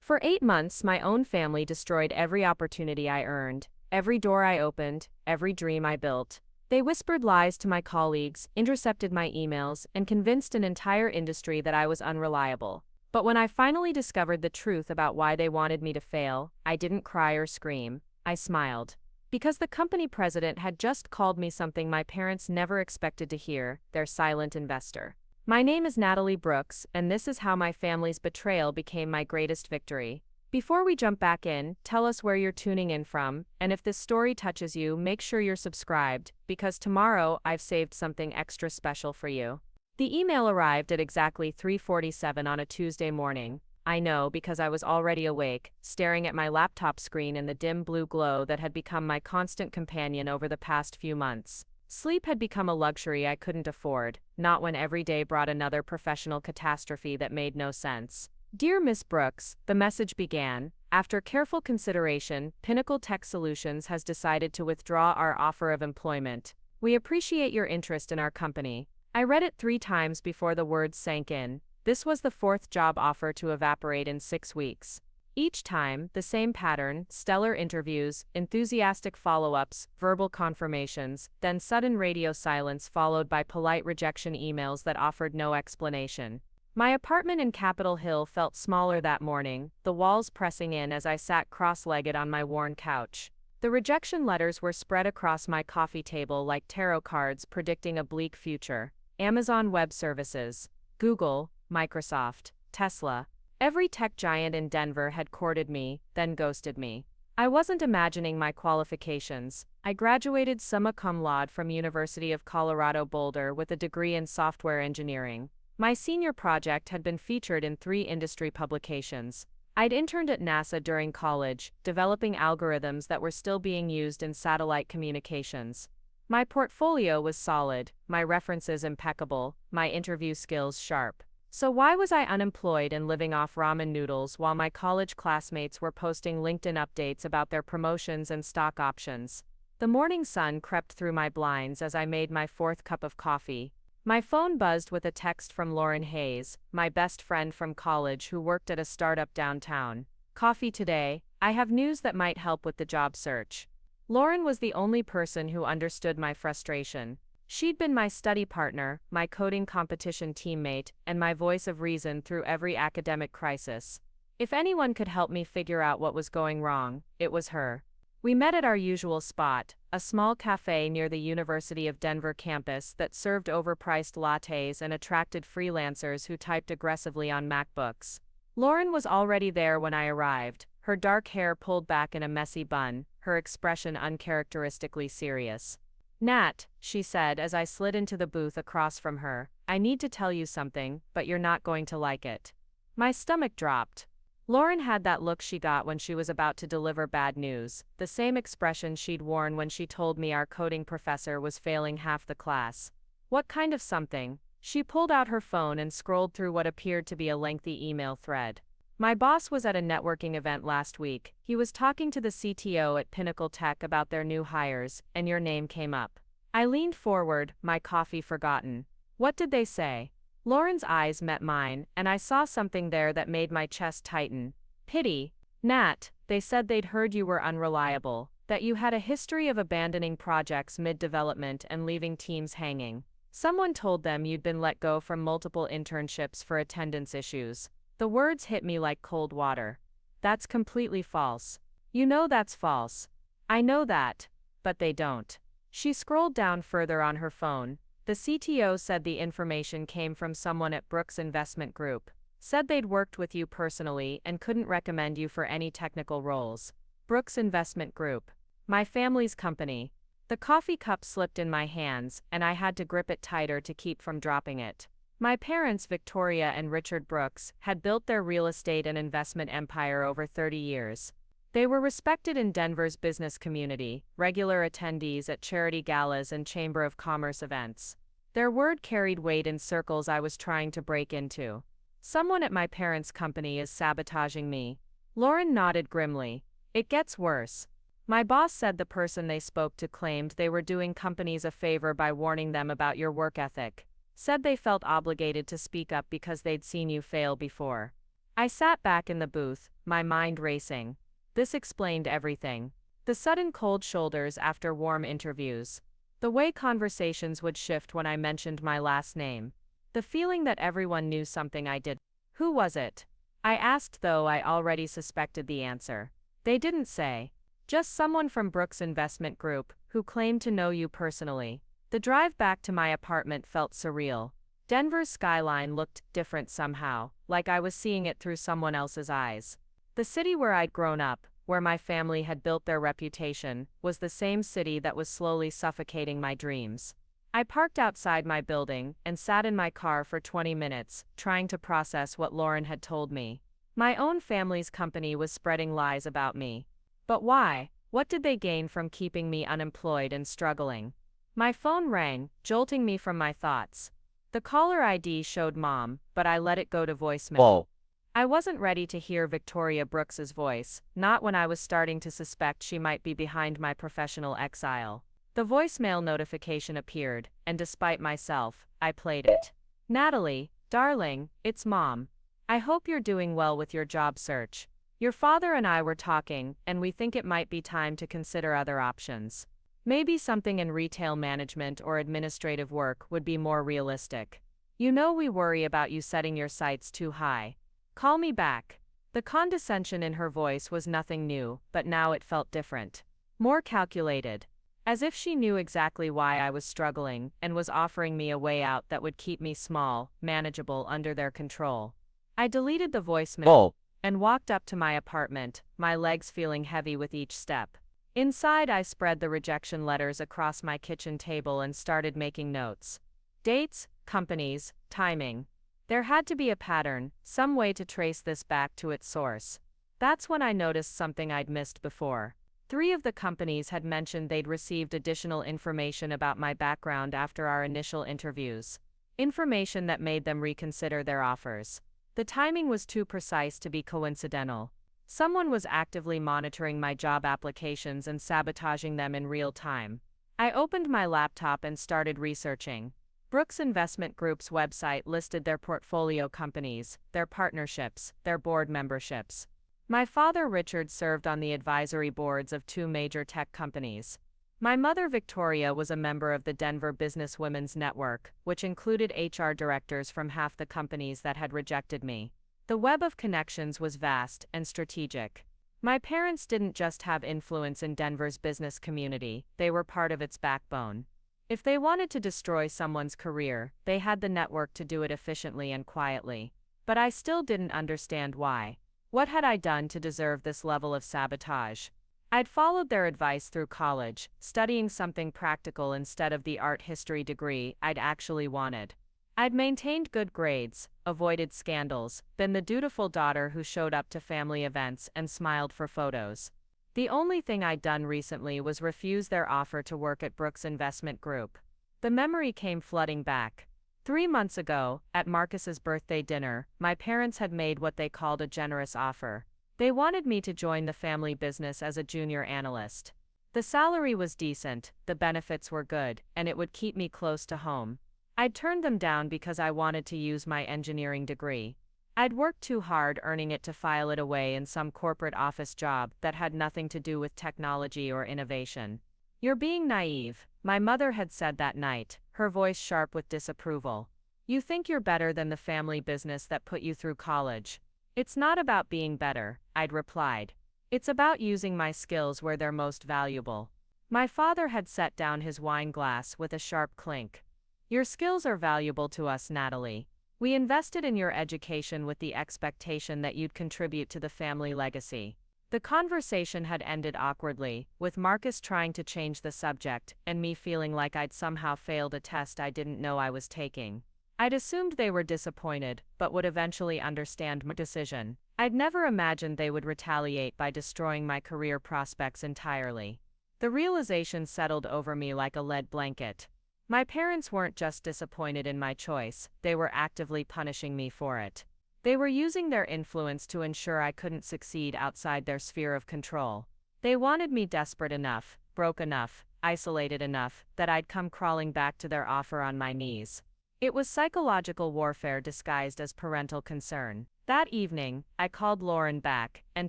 For 8 months, my own family destroyed every opportunity I earned, every door I opened, every dream I built. They whispered lies to my colleagues, intercepted my emails, and convinced an entire industry that I was unreliable. But when I finally discovered the truth about why they wanted me to fail, I didn't cry or scream. I smiled. Because the company president had just called me something my parents never expected to hear, their silent investor. My name is Natalie Brooks, and this is how my family's betrayal became my greatest victory. Before we jump back in, tell us where you're tuning in from, and if this story touches you, make sure you're subscribed, because tomorrow I've saved something extra special for you. The email arrived at exactly 3:47 on a Tuesday morning. I know because I was already awake, staring at my laptop screen in the dim blue glow that had become my constant companion over the past few months. Sleep had become a luxury I couldn't afford, not when every day brought another professional catastrophe that made no sense. Dear Miss Brooks, the message began. After careful consideration, Pinnacle Tech Solutions has decided to withdraw our offer of employment. We appreciate your interest in our company. I read it 3 times before the words sank in. This was the 4th job offer to evaporate in 6 weeks. Each time, the same pattern: stellar interviews, enthusiastic follow-ups, verbal confirmations, then sudden radio silence followed by polite rejection emails that offered no explanation. My apartment in Capitol Hill felt smaller that morning, the walls pressing in as I sat cross-legged on my worn couch. The rejection letters were spread across my coffee table like tarot cards predicting a bleak future. Amazon Web Services, Google, Microsoft, Tesla. Every tech giant in Denver had courted me, then ghosted me. I wasn't imagining my qualifications. I graduated summa cum laude from University of Colorado Boulder with a degree in software engineering. My senior project had been featured in 3 industry publications. I'd interned at NASA during college, developing algorithms that were still being used in satellite communications. My portfolio was solid, my references impeccable, my interview skills sharp. So why was I unemployed and living off ramen noodles while my college classmates were posting LinkedIn updates about their promotions and stock options? The morning sun crept through my blinds as I made my 4th cup of coffee. My phone buzzed with a text from Lauren Hayes, my best friend from college who worked at a startup downtown. Coffee today, I have news that might help with the job search. Lauren was the only person who understood my frustration. She'd been my study partner, my coding competition teammate, and my voice of reason through every academic crisis. If anyone could help me figure out what was going wrong, it was her. We met at our usual spot, a small cafe near the University of Denver campus that served overpriced lattes and attracted freelancers who typed aggressively on MacBooks. Lauren was already there when I arrived, her dark hair pulled back in a messy bun, her expression uncharacteristically serious. "Nat," she said as I slid into the booth across from her, "I need to tell you something, but you're not going to like it." My stomach dropped. Lauren had that look she got when she was about to deliver bad news, the same expression she'd worn when she told me our coding professor was failing half the class. What kind of something? She pulled out her phone and scrolled through what appeared to be a lengthy email thread. My boss was at a networking event last week. He was talking to the CTO at Pinnacle Tech about their new hires, and your name came up. I leaned forward, my coffee forgotten. What did they say? Lauren's eyes met mine, and I saw something there that made my chest tighten. Pity. Nat, they said they'd heard you were unreliable, that you had a history of abandoning projects mid-development and leaving teams hanging. Someone told them you'd been let go from multiple internships for attendance issues. The words hit me like cold water. That's completely false. You know that's false. I know that. But they don't. She scrolled down further on her phone. The CTO said the information came from someone at Brooks Investment Group. Said they'd worked with you personally and couldn't recommend you for any technical roles. Brooks Investment Group. My family's company. The coffee cup slipped in my hands, and I had to grip it tighter to keep from dropping it. My parents, Victoria and Richard Brooks, had built their real estate and investment empire over 30 years. They were respected in Denver's business community, regular attendees at charity galas and Chamber of Commerce events. Their word carried weight in circles I was trying to break into. Someone at my parents' company is sabotaging me. Lauren nodded grimly. It gets worse. My boss said the person they spoke to claimed they were doing companies a favor by warning them about your work ethic. Said they felt obligated to speak up because they'd seen you fail before. I sat back in the booth, my mind racing. This explained everything. The sudden cold shoulders after warm interviews. The way conversations would shift when I mentioned my last name. The feeling that everyone knew something I did. Who was it? I asked, though I already suspected the answer. They didn't say. Just someone from Brooks Investment Group, who claimed to know you personally. The drive back to my apartment felt surreal. Denver's skyline looked different somehow, like I was seeing it through someone else's eyes. The city where I'd grown up, where my family had built their reputation, was the same city that was slowly suffocating my dreams. I parked outside my building and sat in my car for 20 minutes, trying to process what Lauren had told me. My own family's company was spreading lies about me. But why? What did they gain from keeping me unemployed and struggling? My phone rang, jolting me from my thoughts. The caller ID showed Mom, but I let it go to voicemail. Whoa. I wasn't ready to hear Victoria Brooks's voice, not when I was starting to suspect she might be behind my professional exile. The voicemail notification appeared, and despite myself, I played it. Natalie, darling, it's Mom. I hope you're doing well with your job search. Your father and I were talking, and we think it might be time to consider other options. Maybe something in retail management or administrative work would be more realistic. You know we worry about you setting your sights too high. Call me back. The condescension in her voice was nothing new, but now it felt different. More calculated. As if she knew exactly why I was struggling and was offering me a way out that would keep me small, manageable under their control. I deleted the voicemail and walked up to my apartment, my legs feeling heavy with each step. Inside, I spread the rejection letters across my kitchen table and started making notes. Dates, companies, timing. There had to be a pattern, some way to trace this back to its source. That's when I noticed something I'd missed before. 3 of the companies had mentioned they'd received additional information about my background after our initial interviews. Information that made them reconsider their offers. The timing was too precise to be coincidental. Someone was actively monitoring my job applications and sabotaging them in real time. I opened my laptop and started researching. Brooks Investment Group's website listed their portfolio companies, their partnerships, their board memberships. My father Richard served on the advisory boards of 2 major tech companies. My mother Victoria was a member of the Denver Business Women's Network, which included HR directors from half the companies that had rejected me. The web of connections was vast and strategic. My parents didn't just have influence in Denver's business community, they were part of its backbone. If they wanted to destroy someone's career, they had the network to do it efficiently and quietly. But I still didn't understand why. What had I done to deserve this level of sabotage? I'd followed their advice through college, studying something practical instead of the art history degree I'd actually wanted. I'd maintained good grades, avoided scandals, been the dutiful daughter who showed up to family events and smiled for photos. The only thing I'd done recently was refuse their offer to work at Brooks Investment Group. The memory came flooding back. 3 months ago, at Marcus's birthday dinner, my parents had made what they called a generous offer. They wanted me to join the family business as a junior analyst. The salary was decent, the benefits were good, and it would keep me close to home. I'd turned them down because I wanted to use my engineering degree. I'd worked too hard earning it to file it away in some corporate office job that had nothing to do with technology or innovation. You're being naive, my mother had said that night, her voice sharp with disapproval. You think you're better than the family business that put you through college. It's not about being better, I'd replied. It's about using my skills where they're most valuable. My father had set down his wine glass with a sharp clink. Your skills are valuable to us, Natalie. We invested in your education with the expectation that you'd contribute to the family legacy. The conversation had ended awkwardly, with Marcus trying to change the subject, and me feeling like I'd somehow failed a test I didn't know I was taking. I'd assumed they were disappointed, but would eventually understand my decision. I'd never imagined they would retaliate by destroying my career prospects entirely. The realization settled over me like a lead blanket. My parents weren't just disappointed in my choice, they were actively punishing me for it. They were using their influence to ensure I couldn't succeed outside their sphere of control. They wanted me desperate enough, broke enough, isolated enough, that I'd come crawling back to their offer on my knees. It was psychological warfare disguised as parental concern. That evening, I called Lauren back and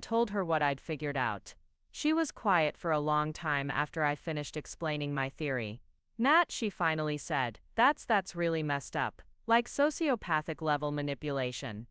told her what I'd figured out. She was quiet for a long time after I finished explaining my theory. Nat, she finally said, that's really messed up. Like sociopathic level manipulation.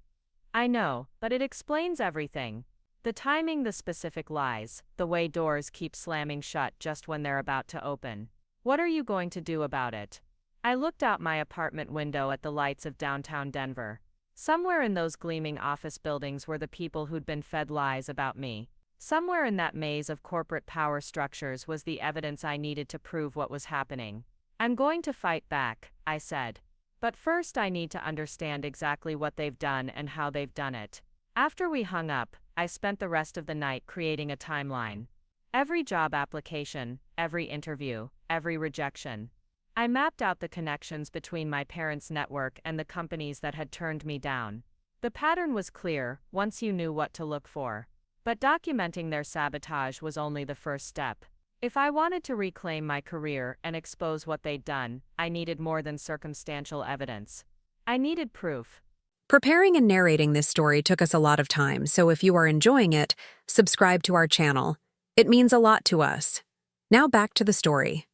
I know, but it explains everything. The timing, the specific lies, the way doors keep slamming shut just when they're about to open. What are you going to do about it? I looked out my apartment window at the lights of downtown Denver. Somewhere in those gleaming office buildings were the people who'd been fed lies about me. Somewhere in that maze of corporate power structures was the evidence I needed to prove what was happening. I'm going to fight back, I said. But first I need to understand exactly what they've done and how they've done it. After we hung up, I spent the rest of the night creating a timeline. Every job application, every interview, every rejection. I mapped out the connections between my parents' network and the companies that had turned me down. The pattern was clear once you knew what to look for. But documenting their sabotage was only the first step. If I wanted to reclaim my career and expose what they'd done, I needed more than circumstantial evidence. I needed proof. Preparing and narrating this story took us a lot of time, so if you are enjoying it, subscribe to our channel. It means a lot to us. Now back to the story.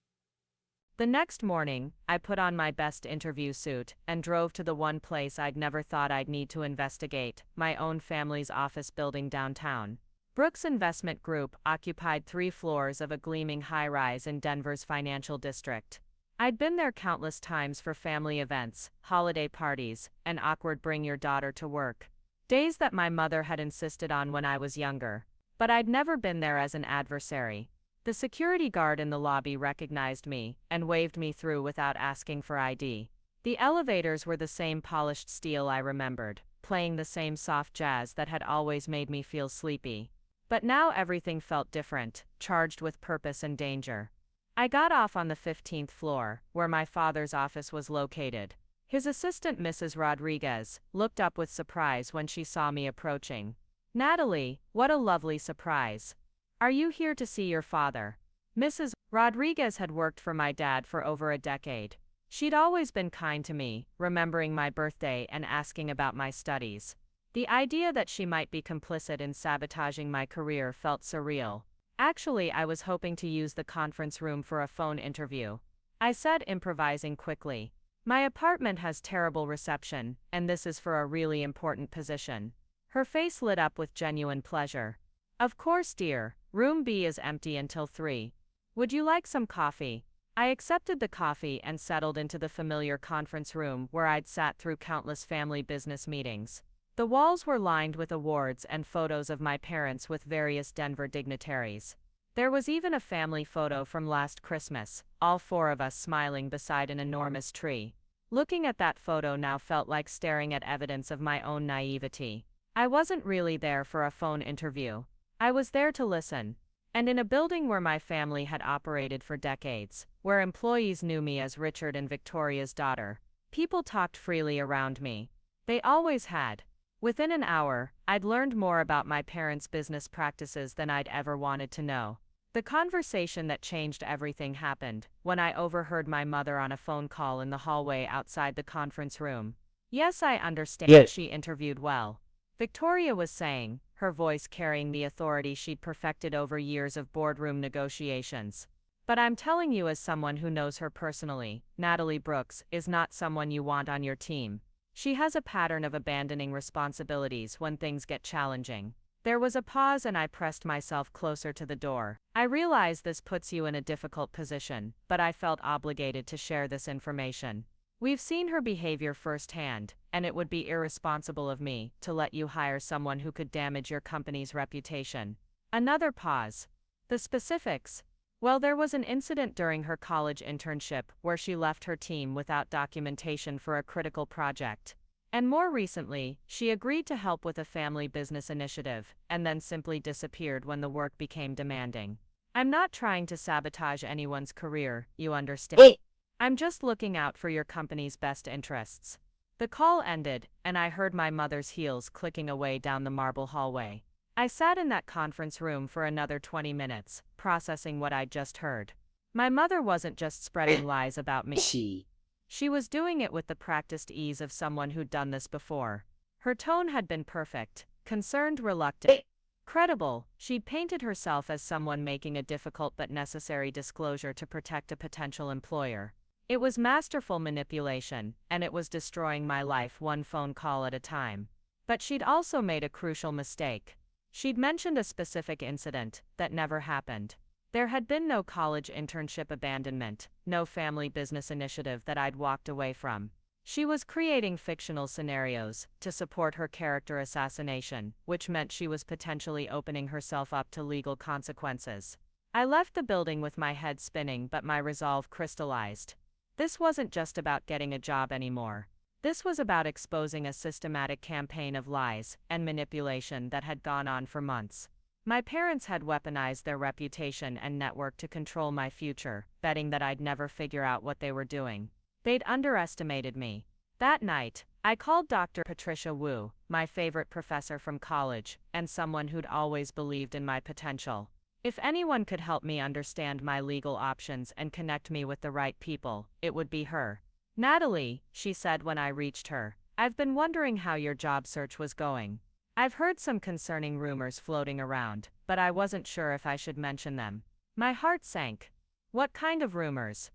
The next morning, I put on my best interview suit and drove to the one place I'd never thought I'd need to investigate, my own family's office building downtown. Brooks Investment Group occupied 3 floors of a gleaming high-rise in Denver's financial district. I'd been there countless times for family events, holiday parties, and awkward bring-your-daughter-to-work days that my mother had insisted on when I was younger. But I'd never been there as an adversary. The security guard in the lobby recognized me and waved me through without asking for ID. The elevators were the same polished steel I remembered, playing the same soft jazz that had always made me feel sleepy. But now everything felt different, charged with purpose and danger. I got off on the 15th floor, where my father's office was located. His assistant, Mrs. Rodriguez, looked up with surprise when she saw me approaching. "Natalie, what a lovely surprise. Are you here to see your father?" Mrs. Rodriguez had worked for my dad for over a decade. She'd always been kind to me, remembering my birthday and asking about my studies. The idea that she might be complicit in sabotaging my career felt surreal. "Actually, I was hoping to use the conference room for a phone interview," I said, improvising quickly. "My apartment has terrible reception, and this is for a really important position." Her face lit up with genuine pleasure. "Of course, dear. Room B is empty until 3. Would you like some coffee?" I accepted the coffee and settled into the familiar conference room where I'd sat through countless family business meetings. The walls were lined with awards and photos of my parents with various Denver dignitaries. There was even a family photo from last Christmas, all 4 of us smiling beside an enormous tree. Looking at that photo now felt like staring at evidence of my own naivety. I wasn't really there for a phone interview. I was there to listen. And in a building where my family had operated for decades, where employees knew me as Richard and Victoria's daughter, people talked freely around me. They always had. Within an hour, I'd learned more about my parents' business practices than I'd ever wanted to know. The conversation that changed everything happened when I overheard my mother on a phone call in the hallway outside the conference room. "Yes, I understand. Yes. She interviewed well," Victoria was saying, her voice carrying the authority she'd perfected over years of boardroom negotiations. "But I'm telling you as someone who knows her personally, Natalie Brooks is not someone you want on your team. She has a pattern of abandoning responsibilities when things get challenging." There was a pause and I pressed myself closer to the door. "I realize this puts you in a difficult position, but I felt obligated to share this information. We've seen her behavior firsthand, and it would be irresponsible of me to let you hire someone who could damage your company's reputation." Another pause. "The specifics?" "Well, there was an incident during her college internship where she left her team without documentation for a critical project. And more recently, she agreed to help with a family business initiative, and then simply disappeared when the work became demanding. I'm not trying to sabotage anyone's career, you understand. I'm just looking out for your company's best interests." The call ended, and I heard my mother's heels clicking away down the marble hallway. I sat in that conference room for another 20 minutes, processing what I'd just heard. My mother wasn't just spreading lies about me. She was doing it with the practiced ease of someone who'd done this before. Her tone had been perfect, concerned, reluctant. Credible, she'd painted herself as someone making a difficult but necessary disclosure to protect a potential employer. It was masterful manipulation, and it was destroying my life one phone call at a time. But she'd also made a crucial mistake. She'd mentioned a specific incident that never happened. There had been no college internship abandonment, no family business initiative that I'd walked away from. She was creating fictional scenarios to support her character assassination, which meant she was potentially opening herself up to legal consequences. I left the building with my head spinning, but my resolve crystallized. This wasn't just about getting a job anymore. This was about exposing a systematic campaign of lies and manipulation that had gone on for months. My parents had weaponized their reputation and network to control my future, betting that I'd never figure out what they were doing. They'd underestimated me. That night, I called Dr. Patricia Wu, my favorite professor from college, and someone who'd always believed in my potential. If anyone could help me understand my legal options and connect me with the right people, it would be her. "Natalie," she said when I reached her, "I've been wondering how your job search was going. I've heard some concerning rumors floating around, but I wasn't sure if I should mention them." My heart sank. "What kind of rumors?"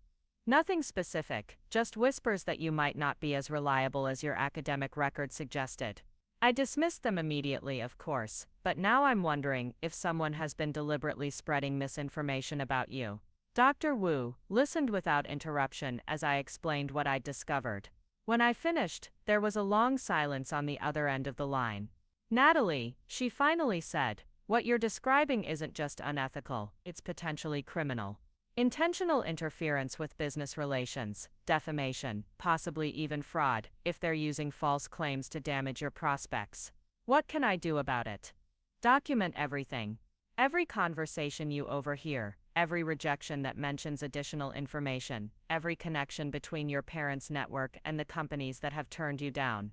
"Nothing specific, just whispers that you might not be as reliable as your academic record suggested." I dismissed them immediately, of course, but now I'm wondering if someone has been deliberately spreading misinformation about you. Dr. Wu listened without interruption as I explained what I'd discovered. When I finished, there was a long silence on the other end of the line. "Natalie," she finally said, "what you're describing isn't just unethical, it's potentially criminal. Intentional interference with business relations, defamation, possibly even fraud, if they're using false claims to damage your prospects. What can I do about it?" "Document everything. Every conversation you overhear, every rejection that mentions additional information, every connection between your parents' network and the companies that have turned you down.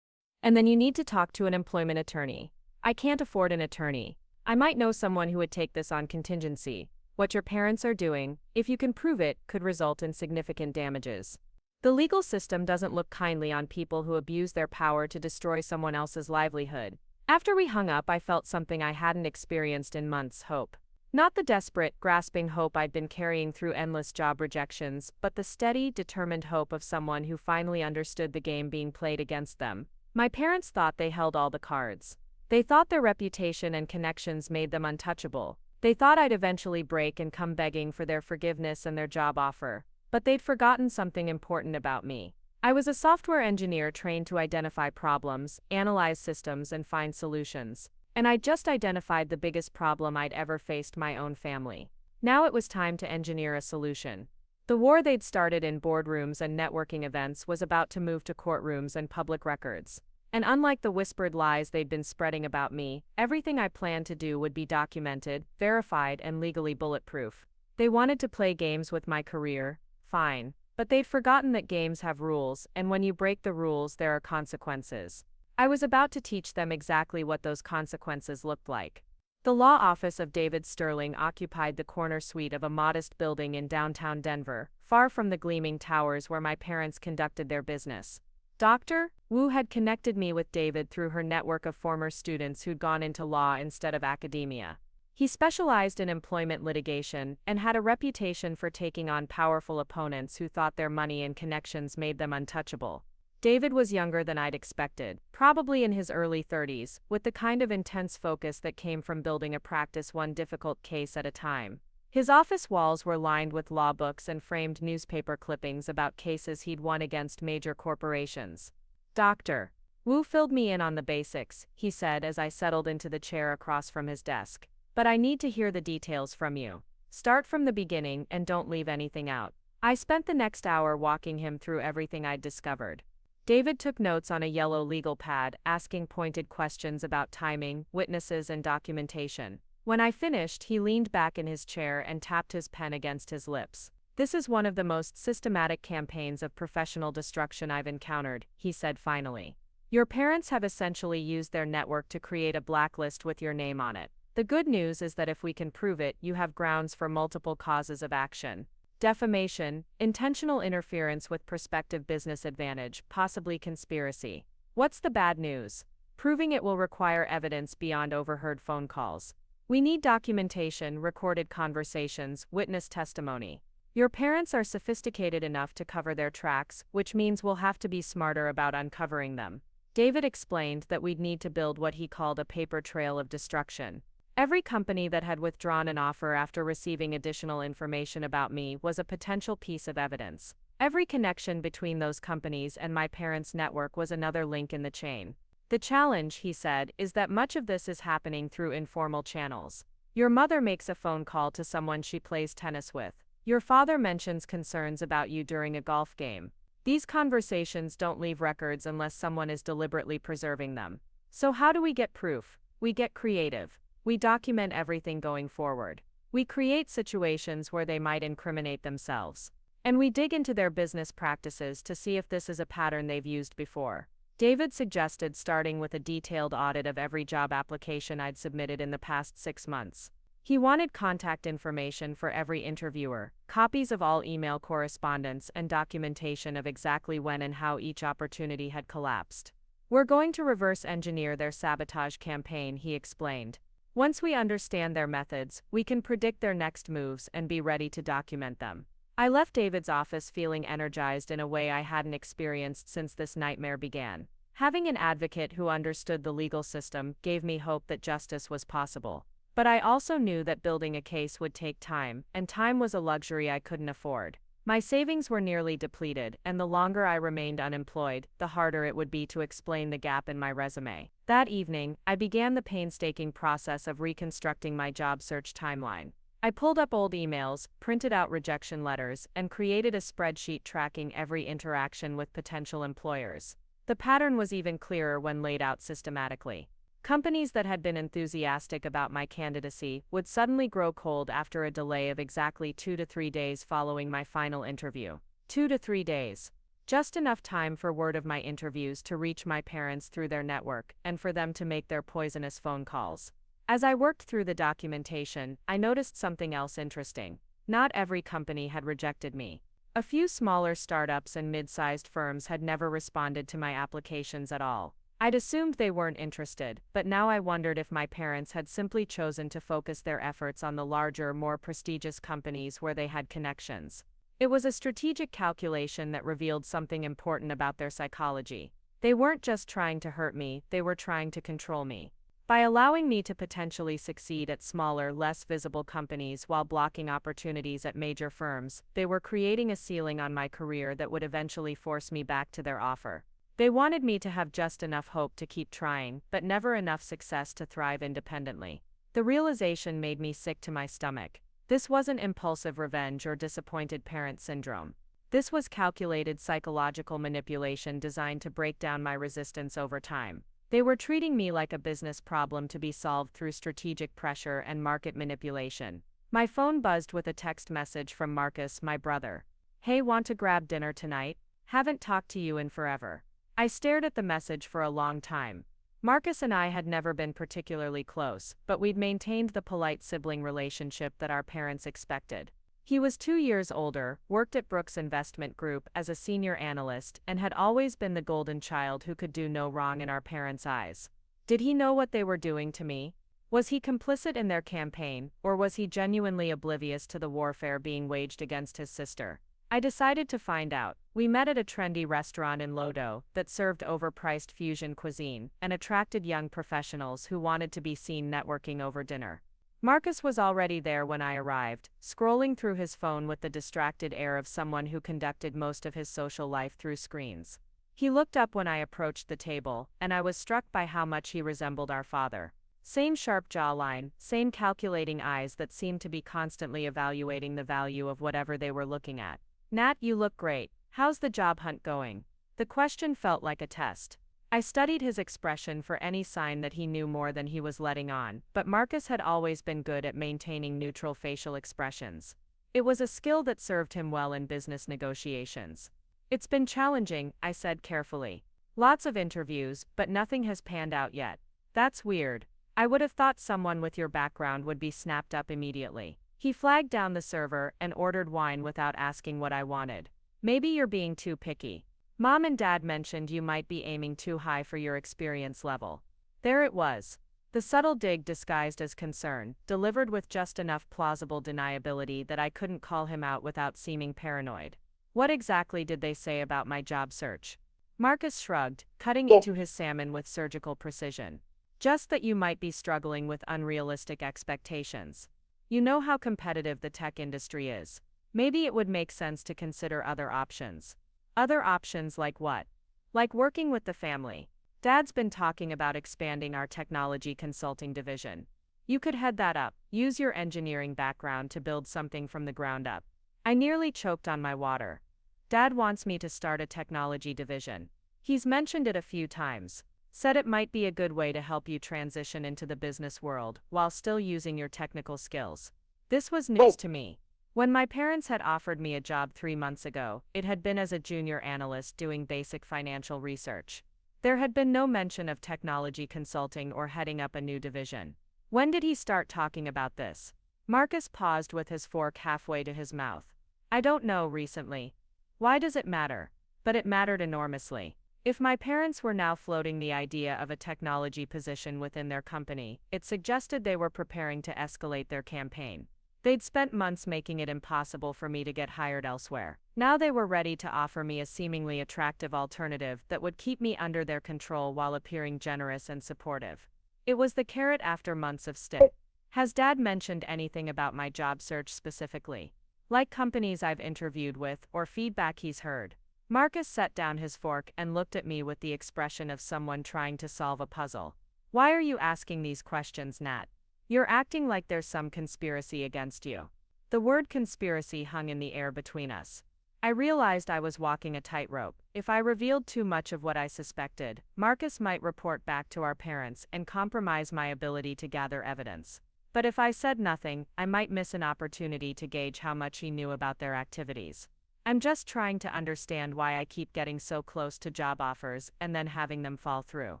And then you need to talk to an employment attorney. I can't afford an attorney. I might know someone who would take this on contingency. What your parents are doing, if you can prove it, could result in significant damages. The legal system doesn't look kindly on people who abuse their power to destroy someone else's livelihood." After we hung up, I felt something I hadn't experienced in months: hope. Not the desperate, grasping hope I'd been carrying through endless job rejections, but the steady, determined hope of someone who finally understood the game being played against them. My parents thought they held all the cards. They thought their reputation and connections made them untouchable. They thought I'd eventually break and come begging for their forgiveness and their job offer. But they'd forgotten something important about me. I was a software engineer trained to identify problems, analyze systems, and find solutions. And I'd just identified the biggest problem I'd ever faced: my own family. Now it was time to engineer a solution. The war they'd started in boardrooms and networking events was about to move to courtrooms and public records. And unlike the whispered lies they'd been spreading about me, everything I planned to do would be documented, verified, and legally bulletproof. They wanted to play games with my career, fine. But they'd forgotten that games have rules, and when you break the rules, there are consequences. I was about to teach them exactly what those consequences looked like. The law office of David Sterling occupied the corner suite of a modest building in downtown Denver, far from the gleaming towers where my parents conducted their business. Dr. Wu had connected me with David through her network of former students who'd gone into law instead of academia. He specialized in employment litigation and had a reputation for taking on powerful opponents who thought their money and connections made them untouchable. David was younger than I'd expected, probably in his early 30s, with the kind of intense focus that came from building a practice one difficult case at a time. His office walls were lined with law books and framed newspaper clippings about cases he'd won against major corporations. "Dr. Wu filled me in on the basics," he said as I settled into the chair across from his desk. "But I need to hear the details from you. Start from the beginning and don't leave anything out." I spent the next hour walking him through everything I'd discovered. David took notes on a yellow legal pad, asking pointed questions about timing, witnesses, and documentation. When I finished, he leaned back in his chair and tapped his pen against his lips. "This is one of the most systematic campaigns of professional destruction I've encountered," he said finally. "Your parents have essentially used their network to create a blacklist with your name on it. The good news is that if we can prove it, you have grounds for multiple causes of action: defamation, intentional interference with prospective business advantage, possibly conspiracy. What's the bad news? Proving it will require evidence beyond overheard phone calls. We need documentation, recorded conversations, witness testimony. Your parents are sophisticated enough to cover their tracks, which means we'll have to be smarter about uncovering them. David explained that we'd need to build what he called a paper trail of destruction. Every company that had withdrawn an offer after receiving additional information about me was a potential piece of evidence. Every connection between those companies and my parents' network was another link in the chain. The challenge, he said, is that much of this is happening through informal channels. Your mother makes a phone call to someone she plays tennis with. Your father mentions concerns about you during a golf game. These conversations don't leave records unless someone is deliberately preserving them. So how do we get proof? We get creative. We document everything going forward. We create situations where they might incriminate themselves. And we dig into their business practices to see if this is a pattern they've used before. David suggested starting with a detailed audit of every job application I'd submitted in the past 6 months. He wanted contact information for every interviewer, copies of all email correspondence, and documentation of exactly when and how each opportunity had collapsed. We're going to reverse engineer their sabotage campaign, he explained. Once we understand their methods, we can predict their next moves and be ready to document them. I left David's office feeling energized in a way I hadn't experienced since this nightmare began. Having an advocate who understood the legal system gave me hope that justice was possible. But I also knew that building a case would take time, and time was a luxury I couldn't afford. My savings were nearly depleted, and the longer I remained unemployed, the harder it would be to explain the gap in my resume. That evening, I began the painstaking process of reconstructing my job search timeline. I pulled up old emails, printed out rejection letters, and created a spreadsheet tracking every interaction with potential employers. The pattern was even clearer when laid out systematically. Companies that had been enthusiastic about my candidacy would suddenly grow cold after a delay of exactly 2 to 3 days following my final interview. 2 to 3 days. Just enough time for word of my interviews to reach my parents through their network, and for them to make their poisonous phone calls. As I worked through the documentation, I noticed something else interesting. Not every company had rejected me. A few smaller startups and mid-sized firms had never responded to my applications at all. I'd assumed they weren't interested, but now I wondered if my parents had simply chosen to focus their efforts on the larger, more prestigious companies where they had connections. It was a strategic calculation that revealed something important about their psychology. They weren't just trying to hurt me, they were trying to control me. By allowing me to potentially succeed at smaller, less visible companies while blocking opportunities at major firms, they were creating a ceiling on my career that would eventually force me back to their offer. They wanted me to have just enough hope to keep trying, but never enough success to thrive independently. The realization made me sick to my stomach. This wasn't impulsive revenge or disappointed parent syndrome. This was calculated psychological manipulation designed to break down my resistance over time. They were treating me like a business problem to be solved through strategic pressure and market manipulation. My phone buzzed with a text message from Marcus, my brother. "Hey, want to grab dinner tonight? Haven't talked to you in forever." I stared at the message for a long time. Marcus and I had never been particularly close, but we'd maintained the polite sibling relationship that our parents expected. He was 2 years older, worked at Brooks Investment Group as a senior analyst, and had always been the golden child who could do no wrong in our parents' eyes. Did he know what they were doing to me? Was he complicit in their campaign, or was he genuinely oblivious to the warfare being waged against his sister? I decided to find out. We met at a trendy restaurant in Laude that served overpriced fusion cuisine and attracted young professionals who wanted to be seen networking over dinner. Marcus was already there when I arrived, scrolling through his phone with the distracted air of someone who conducted most of his social life through screens. He looked up when I approached the table, and I was struck by how much he resembled our father. Same sharp jawline, same calculating eyes that seemed to be constantly evaluating the value of whatever they were looking at. "Nat, you look great. How's the job hunt going?" The question felt like a test. I studied his expression for any sign that he knew more than he was letting on, but Marcus had always been good at maintaining neutral facial expressions. It was a skill that served him well in business negotiations. "It's been challenging," I said carefully. "Lots of interviews, but nothing has panned out yet." "That's weird. I would have thought someone with your background would be snapped up immediately." He flagged down the server and ordered wine without asking what I wanted. "Maybe you're being too picky. Mom and Dad mentioned you might be aiming too high for your experience level." There it was. The subtle dig disguised as concern, delivered with just enough plausible deniability that I couldn't call him out without seeming paranoid. What exactly did they say about my job search? Marcus shrugged, cutting into his salmon with surgical precision. Just that you might be struggling with unrealistic expectations. You know how competitive the tech industry is. Maybe it would make sense to consider other options. Other options like what? Like working with the family. Dad's been talking about expanding our technology consulting division. You could head that up, use your engineering background to build something from the ground up. I nearly choked on my water. Dad wants me to start a technology division. He's mentioned it a few times. Said it might be a good way to help you transition into the business world while still using your technical skills. This was news to me. When my parents had offered me a job 3 months ago, it had been as a junior analyst doing basic financial research. There had been no mention of technology consulting or heading up a new division. When did he start talking about this? Marcus paused with his fork halfway to his mouth. I don't know, recently. Why does it matter? But it mattered enormously. If my parents were now floating the idea of a technology position within their company, it suggested they were preparing to escalate their campaign. They'd spent months making it impossible for me to get hired elsewhere. Now they were ready to offer me a seemingly attractive alternative that would keep me under their control while appearing generous and supportive. It was the carrot after months of stint. Has Dad mentioned anything about my job search specifically? Like companies I've interviewed with or feedback he's heard? Marcus set down his fork and looked at me with the expression of someone trying to solve a puzzle. Why are you asking these questions, Nat? You're acting like there's some conspiracy against you. The word conspiracy hung in the air between us. I realized I was walking a tightrope. If I revealed too much of what I suspected, Marcus might report back to our parents and compromise my ability to gather evidence. But if I said nothing, I might miss an opportunity to gauge how much he knew about their activities. I'm just trying to understand why I keep getting so close to job offers and then having them fall through.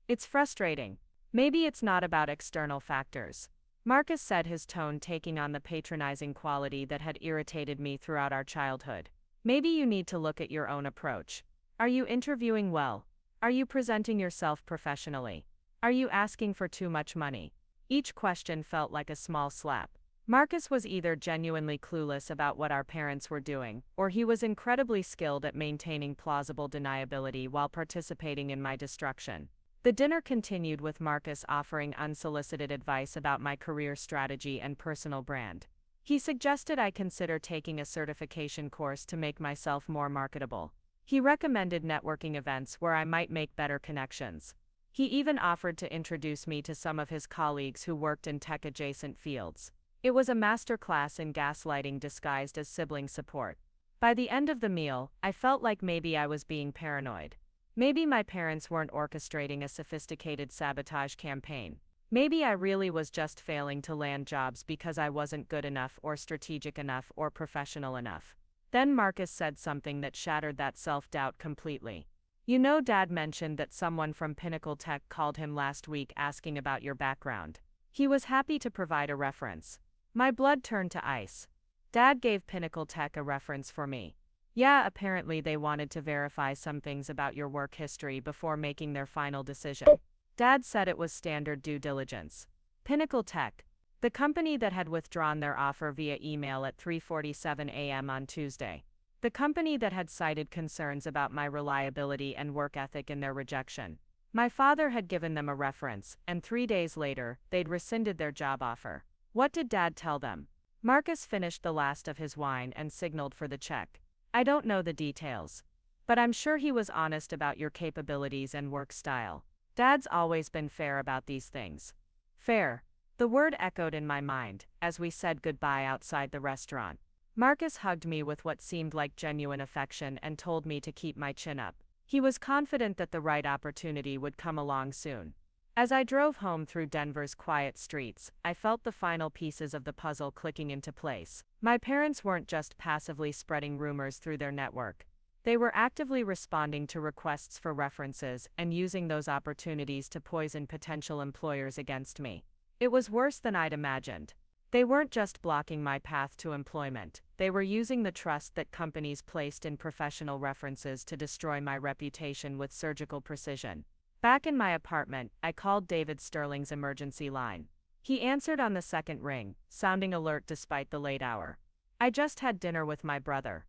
It's frustrating. Maybe it's not about external factors. Marcus said, his tone taking on the patronizing quality that had irritated me throughout our childhood. Maybe you need to look at your own approach. Are you interviewing well? Are you presenting yourself professionally? Are you asking for too much money? Each question felt like a small slap. Marcus was either genuinely clueless about what our parents were doing, or he was incredibly skilled at maintaining plausible deniability while participating in my destruction. The dinner continued with Marcus offering unsolicited advice about my career strategy and personal brand. He suggested I consider taking a certification course to make myself more marketable. He recommended networking events where I might make better connections. He even offered to introduce me to some of his colleagues who worked in tech-adjacent fields. It was a masterclass in gaslighting disguised as sibling support. By the end of the meal, I felt like maybe I was being paranoid. Maybe my parents weren't orchestrating a sophisticated sabotage campaign. Maybe I really was just failing to land jobs because I wasn't good enough or strategic enough or professional enough. Then Marcus said something that shattered that self-doubt completely. You know, Dad mentioned that someone from Pinnacle Tech called him last week asking about your background. He was happy to provide a reference. My blood turned to ice. Dad gave Pinnacle Tech a reference for me. Yeah, apparently they wanted to verify some things about your work history before making their final decision. Dad said it was standard due diligence. Pinnacle Tech, the company that had withdrawn their offer via email at 3:47 a.m. on Tuesday. The company that had cited concerns about my reliability and work ethic in their rejection. My father had given them a reference, and 3 days later, they'd rescinded their job offer. What did Dad tell them? Marcus finished the last of his wine and signaled for the check. I don't know the details. But I'm sure he was honest about your capabilities and work style. Dad's always been fair about these things. Fair. The word echoed in my mind, as we said goodbye outside the restaurant. Marcus hugged me with what seemed like genuine affection and told me to keep my chin up. He was confident that the right opportunity would come along soon. As I drove home through Denver's quiet streets, I felt the final pieces of the puzzle clicking into place. My parents weren't just passively spreading rumors through their network. They were actively responding to requests for references and using those opportunities to poison potential employers against me. It was worse than I'd imagined. They weren't just blocking my path to employment, they were using the trust that companies placed in professional references to destroy my reputation with surgical precision. Back in my apartment, I called David Sterling's emergency line. He answered on the second ring, sounding alert despite the late hour. "I just had dinner with my brother,"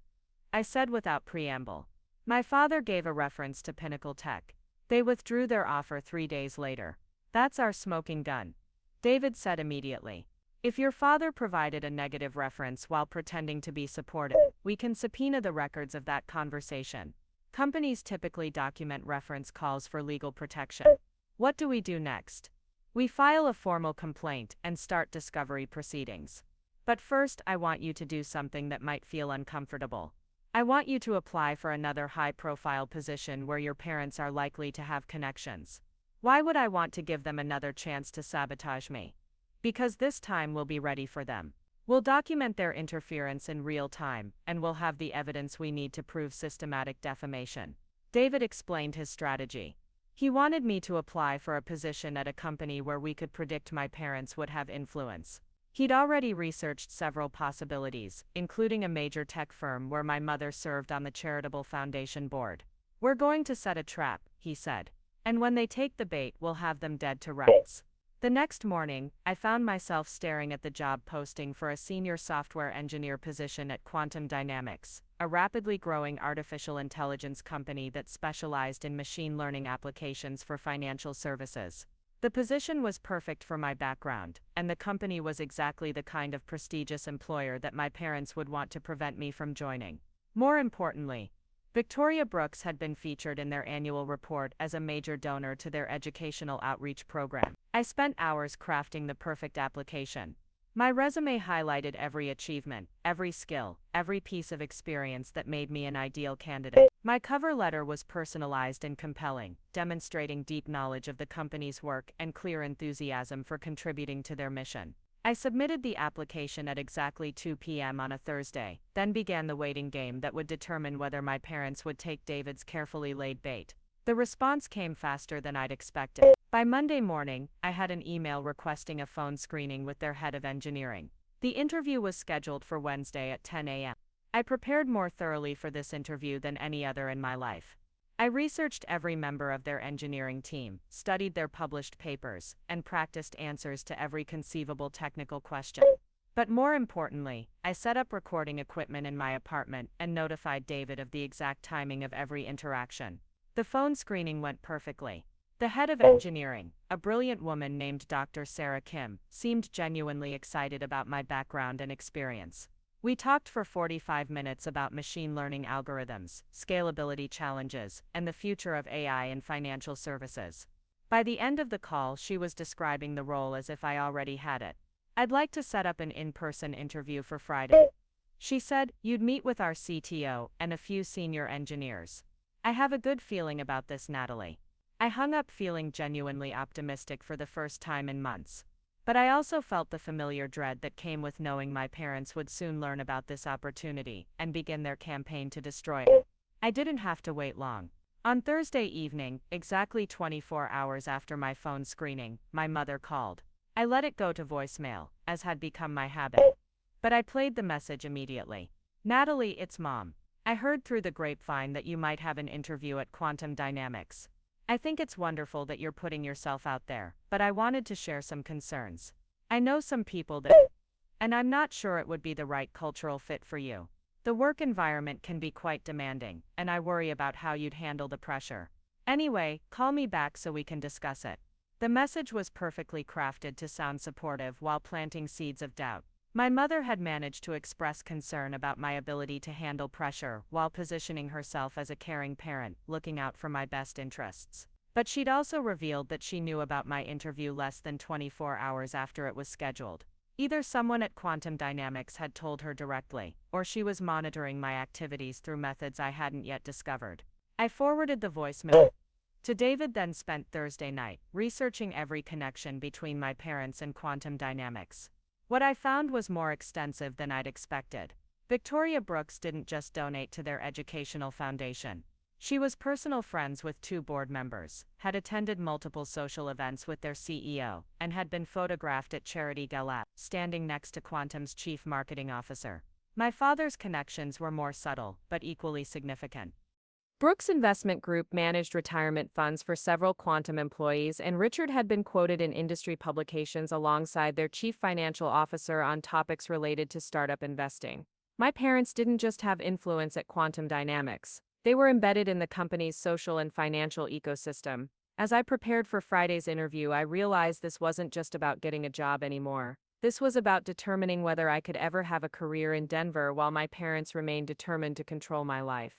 I said without preamble. "My father gave a reference to Pinnacle Tech. They withdrew their offer 3 days later. That's our smoking gun," David said immediately. "If your father provided a negative reference while pretending to be supportive, we can subpoena the records of that conversation. Companies typically document reference calls for legal protection. What do we do next? We file a formal complaint and start discovery proceedings. But first, I want you to do something that might feel uncomfortable. I want you to apply for another high-profile position where your parents are likely to have connections." Why would I want to give them another chance to sabotage me? Because this time we'll be ready for them. We'll document their interference in real time, and we'll have the evidence we need to prove systematic defamation. David explained his strategy. He wanted me to apply for a position at a company where we could predict my parents would have influence. He'd already researched several possibilities, including a major tech firm where my mother served on the charitable foundation board. "We're going to set a trap," he said. "And when they take the bait, we'll have them dead to rights." The next morning, I found myself staring at the job posting for a senior software engineer position at Quantum Dynamics, a rapidly growing artificial intelligence company that specialized in machine learning applications for financial services. The position was perfect for my background, and the company was exactly the kind of prestigious employer that my parents would want to prevent me from joining. More importantly, Victoria Brooks had been featured in their annual report as a major donor to their educational outreach program. I spent hours crafting the perfect application. My resume highlighted every achievement, every skill, every piece of experience that made me an ideal candidate. My cover letter was personalized and compelling, demonstrating deep knowledge of the company's work and clear enthusiasm for contributing to their mission. I submitted the application at exactly 2 p.m. on a Thursday, then began the waiting game that would determine whether my parents would take David's carefully laid bait. The response came faster than I'd expected. By Monday morning, I had an email requesting a phone screening with their head of engineering. The interview was scheduled for Wednesday at 10 a.m. I prepared more thoroughly for this interview than any other in my life. I researched every member of their engineering team, studied their published papers, and practiced answers to every conceivable technical question. But more importantly, I set up recording equipment in my apartment and notified David of the exact timing of every interaction. The phone screening went perfectly. The head of engineering, a brilliant woman named Dr. Sarah Kim, seemed genuinely excited about my background and experience. We talked for 45 minutes about machine learning algorithms, scalability challenges, and the future of AI in financial services. By the end of the call, she was describing the role as if I already had it. "I'd like to set up an in-person interview for Friday," she said. "You'd meet with our CTO and a few senior engineers. I have a good feeling about this, Natalie." I hung up feeling genuinely optimistic for the first time in months. But I also felt the familiar dread that came with knowing my parents would soon learn about this opportunity and begin their campaign to destroy it. I didn't have to wait long. On Thursday evening, exactly 24 hours after my phone screening, my mother called. I let it go to voicemail, as had become my habit. But I played the message immediately. "Natalie, it's Mom. I heard through the grapevine that you might have an interview at Quantum Dynamics. I think it's wonderful that you're putting yourself out there, but I wanted to share some concerns. I know some people that, and I'm not sure it would be the right cultural fit for you. The work environment can be quite demanding, and I worry about how you'd handle the pressure. Anyway, call me back so we can discuss it." The message was perfectly crafted to sound supportive while planting seeds of doubt. My mother had managed to express concern about my ability to handle pressure while positioning herself as a caring parent, looking out for my best interests. But she'd also revealed that she knew about my interview less than 24 hours after it was scheduled. Either someone at Quantum Dynamics had told her directly, or she was monitoring my activities through methods I hadn't yet discovered. I forwarded the voicemail to David, then spent Thursday night researching every connection between my parents and Quantum Dynamics. What I found was more extensive than I'd expected. Victoria Brooks didn't just donate to their educational foundation. She was personal friends with 2 board members, had attended multiple social events with their CEO, and had been photographed at charity galas, standing next to Quantum's chief marketing officer. My father's connections were more subtle, but equally significant. Brooks Investment Group managed retirement funds for several quantum employees, and Richard had been quoted in industry publications alongside their chief financial officer on topics related to startup investing. My parents didn't just have influence at Quantum Dynamics, they were embedded in the company's social and financial ecosystem. As I prepared for Friday's interview, I realized this wasn't just about getting a job anymore. This was about determining whether I could ever have a career in Denver while my parents remained determined to control my life.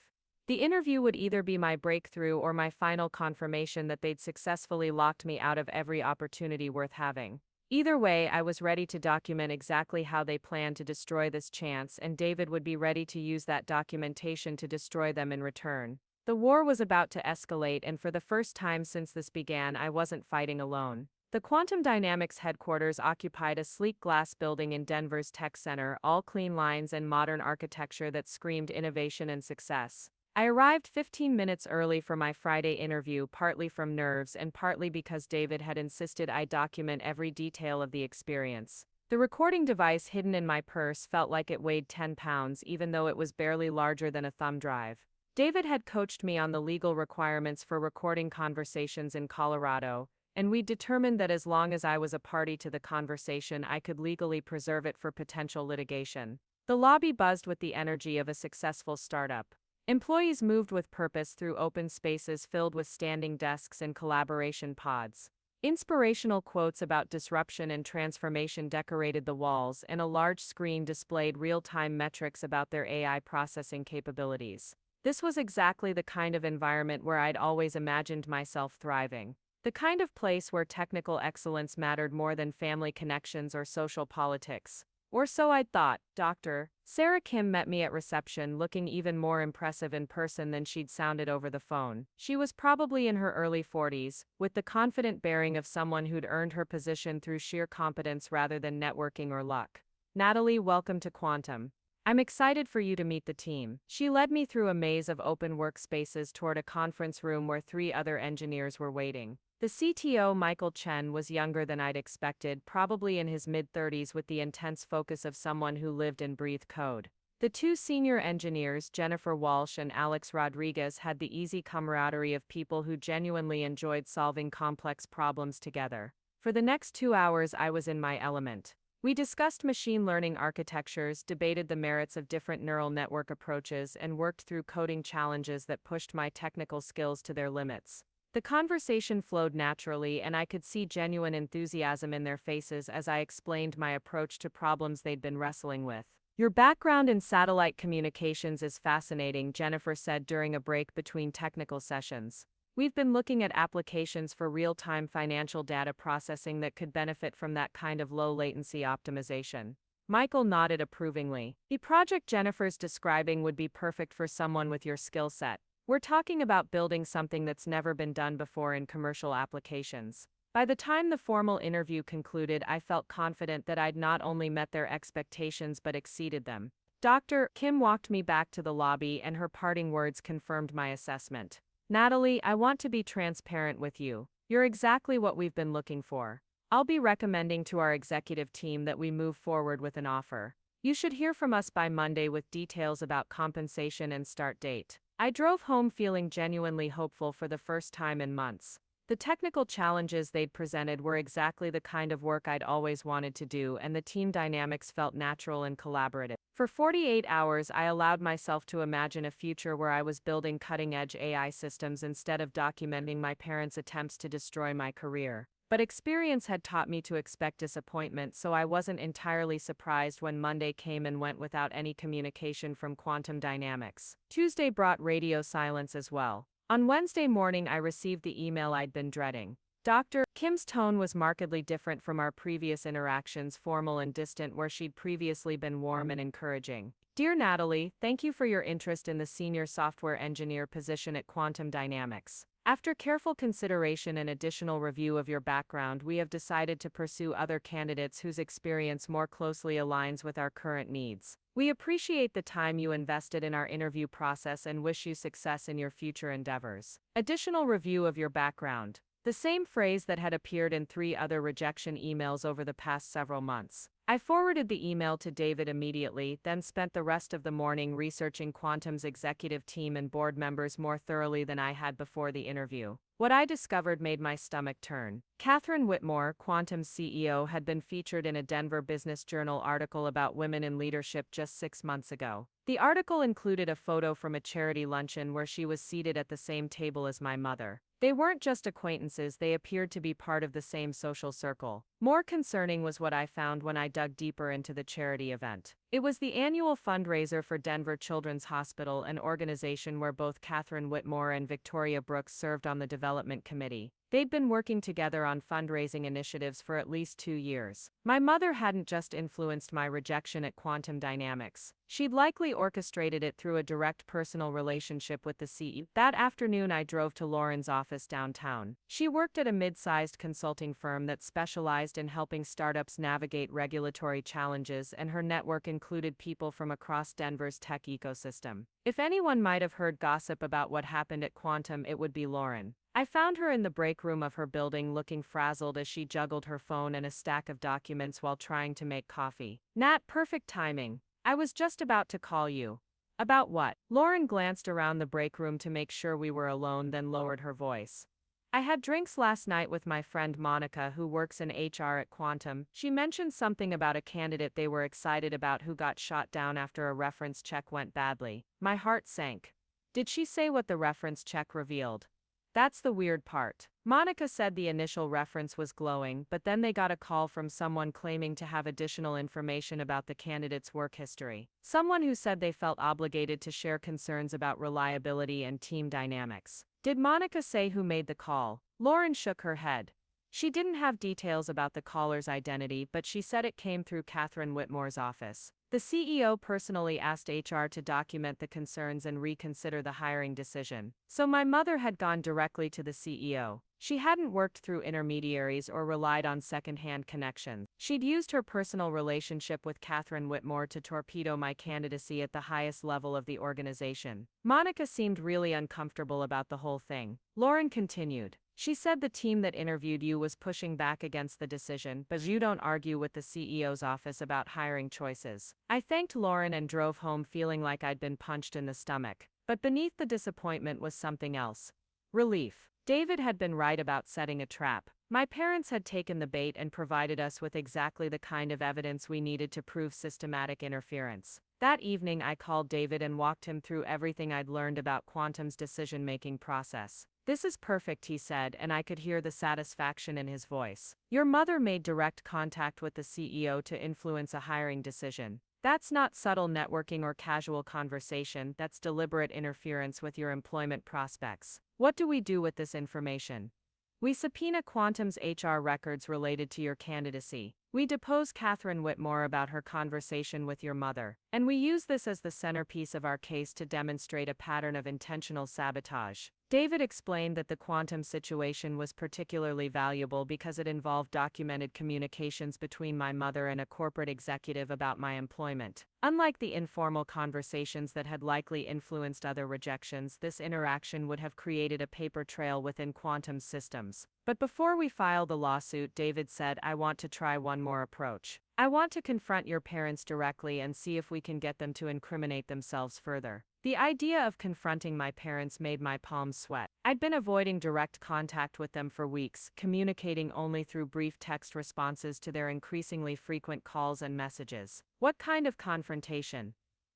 The interview would either be my breakthrough or my final confirmation that they'd successfully locked me out of every opportunity worth having. Either way, I was ready to document exactly how they planned to destroy this chance, and David would be ready to use that documentation to destroy them in return. The war was about to escalate, and for the first time since this began, I wasn't fighting alone. The Quantum Dynamics headquarters occupied a sleek glass building in Denver's tech center, all clean lines and modern architecture that screamed innovation and success. I arrived 15 minutes early for my Friday interview, partly from nerves and partly because David had insisted I document every detail of the experience. The recording device hidden in my purse felt like it weighed 10 pounds, even though it was barely larger than a thumb drive. David had coached me on the legal requirements for recording conversations in Colorado, and we determined that as long as I was a party to the conversation, I could legally preserve it for potential litigation. The lobby buzzed with the energy of a successful startup. Employees moved with purpose through open spaces filled with standing desks and collaboration pods. Inspirational quotes about disruption and transformation decorated the walls, and a large screen displayed real-time metrics about their AI processing capabilities. This was exactly the kind of environment where I'd always imagined myself thriving. The kind of place where technical excellence mattered more than family connections or social politics. Or so I'd thought. Dr. Sarah Kim met me at reception, looking even more impressive in person than she'd sounded over the phone. She was probably in her early 40s, with the confident bearing of someone who'd earned her position through sheer competence rather than networking or luck. "Natalie, welcome to Quantum. I'm excited for you to meet the team." She led me through a maze of open workspaces toward a conference room where 3 other engineers were waiting. The CTO, Michael Chen, was younger than I'd expected, probably in his mid-30s, with the intense focus of someone who lived and breathed code. The 2 senior engineers, Jennifer Walsh and Alex Rodriguez, had the easy camaraderie of people who genuinely enjoyed solving complex problems together. For the next 2 hours, I was in my element. We discussed machine learning architectures, debated the merits of different neural network approaches, and worked through coding challenges that pushed my technical skills to their limits. The conversation flowed naturally, and I could see genuine enthusiasm in their faces as I explained my approach to problems they'd been wrestling with. "Your background in satellite communications is fascinating," Jennifer said during a break between technical sessions. "We've been looking at applications for real-time financial data processing that could benefit from that kind of low-latency optimization." Michael nodded approvingly. "The project Jennifer's describing would be perfect for someone with your skill set. We're talking about building something that's never been done before in commercial applications." By the time the formal interview concluded, I felt confident that I'd not only met their expectations but exceeded them. Dr. Kim walked me back to the lobby, and her parting words confirmed my assessment. "Natalie, I want to be transparent with you. You're exactly what we've been looking for. I'll be recommending to our executive team that we move forward with an offer. You should hear from us by Monday with details about compensation and start date." I drove home feeling genuinely hopeful for the first time in months. The technical challenges they'd presented were exactly the kind of work I'd always wanted to do, and the team dynamics felt natural and collaborative. For 48 hours, I allowed myself to imagine a future where I was building cutting-edge AI systems instead of documenting my parents' attempts to destroy my career. But experience had taught me to expect disappointment, so I wasn't entirely surprised when Monday came and went without any communication from Quantum Dynamics. Tuesday brought radio silence as well. On Wednesday morning, I received the email I'd been dreading. Dr. Kim's tone was markedly different from our previous interactions, formal and distant, where she'd previously been warm and encouraging. "Dear Natalie, thank you for your interest in the senior software engineer position at Quantum Dynamics. After careful consideration and additional review of your background, we have decided to pursue other candidates whose experience more closely aligns with our current needs. We appreciate the time you invested in our interview process and wish you success in your future endeavors. Additional review of your background." The same phrase that had appeared in 3 other rejection emails over the past several months. I forwarded the email to David immediately, then spent the rest of the morning researching Quantum's executive team and board members more thoroughly than I had before the interview. What I discovered made my stomach turn. Catherine Whitmore, Quantum's CEO, had been featured in a Denver Business Journal article about women in leadership just 6 months ago. The article included a photo from a charity luncheon where she was seated at the same table as my mother. They weren't just acquaintances, they appeared to be part of the same social circle. More concerning was what I found when I dug deeper into the charity event. It was the annual fundraiser for Denver Children's Hospital, an organization where both Catherine Whitmore and Victoria Brooks served on the development committee. They'd been working together on fundraising initiatives for at least 2 years. My mother hadn't just influenced my rejection at Quantum Dynamics. She'd likely orchestrated it through a direct personal relationship with the CEO. That afternoon I drove to Lauren's office downtown. She worked at a mid-sized consulting firm that specialized in helping startups navigate regulatory challenges, and her network included people from across Denver's tech ecosystem. If anyone might have heard gossip about what happened at Quantum, it would be Lauren. I found her in the break room of her building looking frazzled as she juggled her phone and a stack of documents while trying to make coffee. Nat, perfect timing. I was just about to call you. About what? Lauren glanced around the break room to make sure we were alone, then lowered her voice. I had drinks last night with my friend Monica, who works in HR at Quantum. She mentioned something about a candidate they were excited about who got shot down after a reference check went badly. My heart sank. Did she say what the reference check revealed? That's the weird part. Monica said the initial reference was glowing, but then they got a call from someone claiming to have additional information about the candidate's work history. Someone who said they felt obligated to share concerns about reliability and team dynamics. Did Monica say who made the call? Lauren shook her head. She didn't have details about the caller's identity, but she said it came through Catherine Whitmore's office. The CEO personally asked HR to document the concerns and reconsider the hiring decision. So my mother had gone directly to the CEO. She hadn't worked through intermediaries or relied on second-hand connections. She'd used her personal relationship with Catherine Whitmore to torpedo my candidacy at the highest level of the organization. Monica seemed really uncomfortable about the whole thing. Lauren continued. She said the team that interviewed you was pushing back against the decision, but you don't argue with the CEO's office about hiring choices. I thanked Lauren and drove home feeling like I'd been punched in the stomach. But beneath the disappointment was something else. Relief. David had been right about setting a trap. My parents had taken the bait and provided us with exactly the kind of evidence we needed to prove systematic interference. That evening I called David and walked him through everything I'd learned about Quantum's decision-making process. This is perfect, he said, and I could hear the satisfaction in his voice. Your mother made direct contact with the CEO to influence a hiring decision. That's not subtle networking or casual conversation, that's deliberate interference with your employment prospects. What do we do with this information? We subpoena Quantum's HR records related to your candidacy. We depose Catherine Whitmore about her conversation with your mother. And we use this as the centerpiece of our case to demonstrate a pattern of intentional sabotage. David explained that the Quantum situation was particularly valuable because it involved documented communications between my mother and a corporate executive about my employment. Unlike the informal conversations that had likely influenced other rejections, this interaction would have created a paper trail within Quantum's systems. But before we file the lawsuit, David said, I want to try one more approach. I want to confront your parents directly and see if we can get them to incriminate themselves further. The idea of confronting my parents made my palms sweat. I'd been avoiding direct contact with them for weeks, communicating only through brief text responses to their increasingly frequent calls and messages. What kind of confrontation?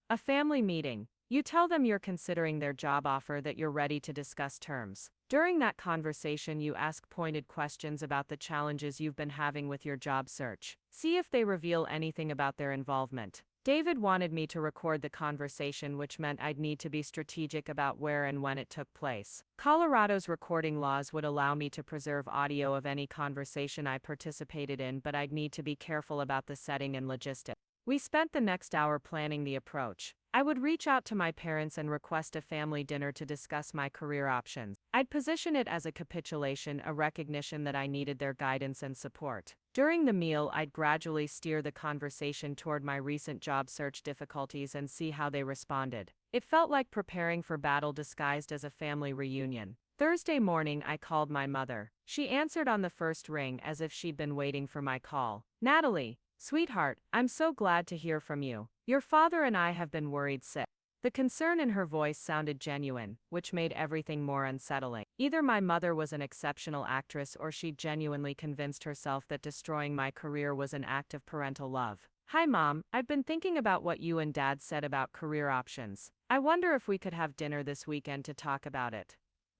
A family meeting. You tell them you're considering their job offer, that you're ready to discuss terms. During that conversation, you ask pointed questions about the challenges you've been having with your job search. See if they reveal anything about their involvement. David wanted me to record the conversation, which meant I'd need to be strategic about where and when it took place. Colorado's recording laws would allow me to preserve audio of any conversation I participated in, but I'd need to be careful about the setting and logistics. We spent the next hour planning the approach. I would reach out to my parents and request a family dinner to discuss my career options. I'd position it as a capitulation, a recognition that I needed their guidance and support. During the meal, I'd gradually steer the conversation toward my recent job search difficulties and see how they responded. It felt like preparing for battle disguised as a family reunion. Thursday morning, I called my mother. She answered on the first ring as if she'd been waiting for my call. Natalie. Sweetheart, I'm so glad to hear from you. Your father and I have been worried sick. The concern in her voice sounded genuine, which made everything more unsettling. Either my mother was an exceptional actress or she genuinely convinced herself that destroying my career was an act of parental love. Hi Mom, I've been thinking about what you and Dad said about career options. I wonder if we could have dinner this weekend to talk about it.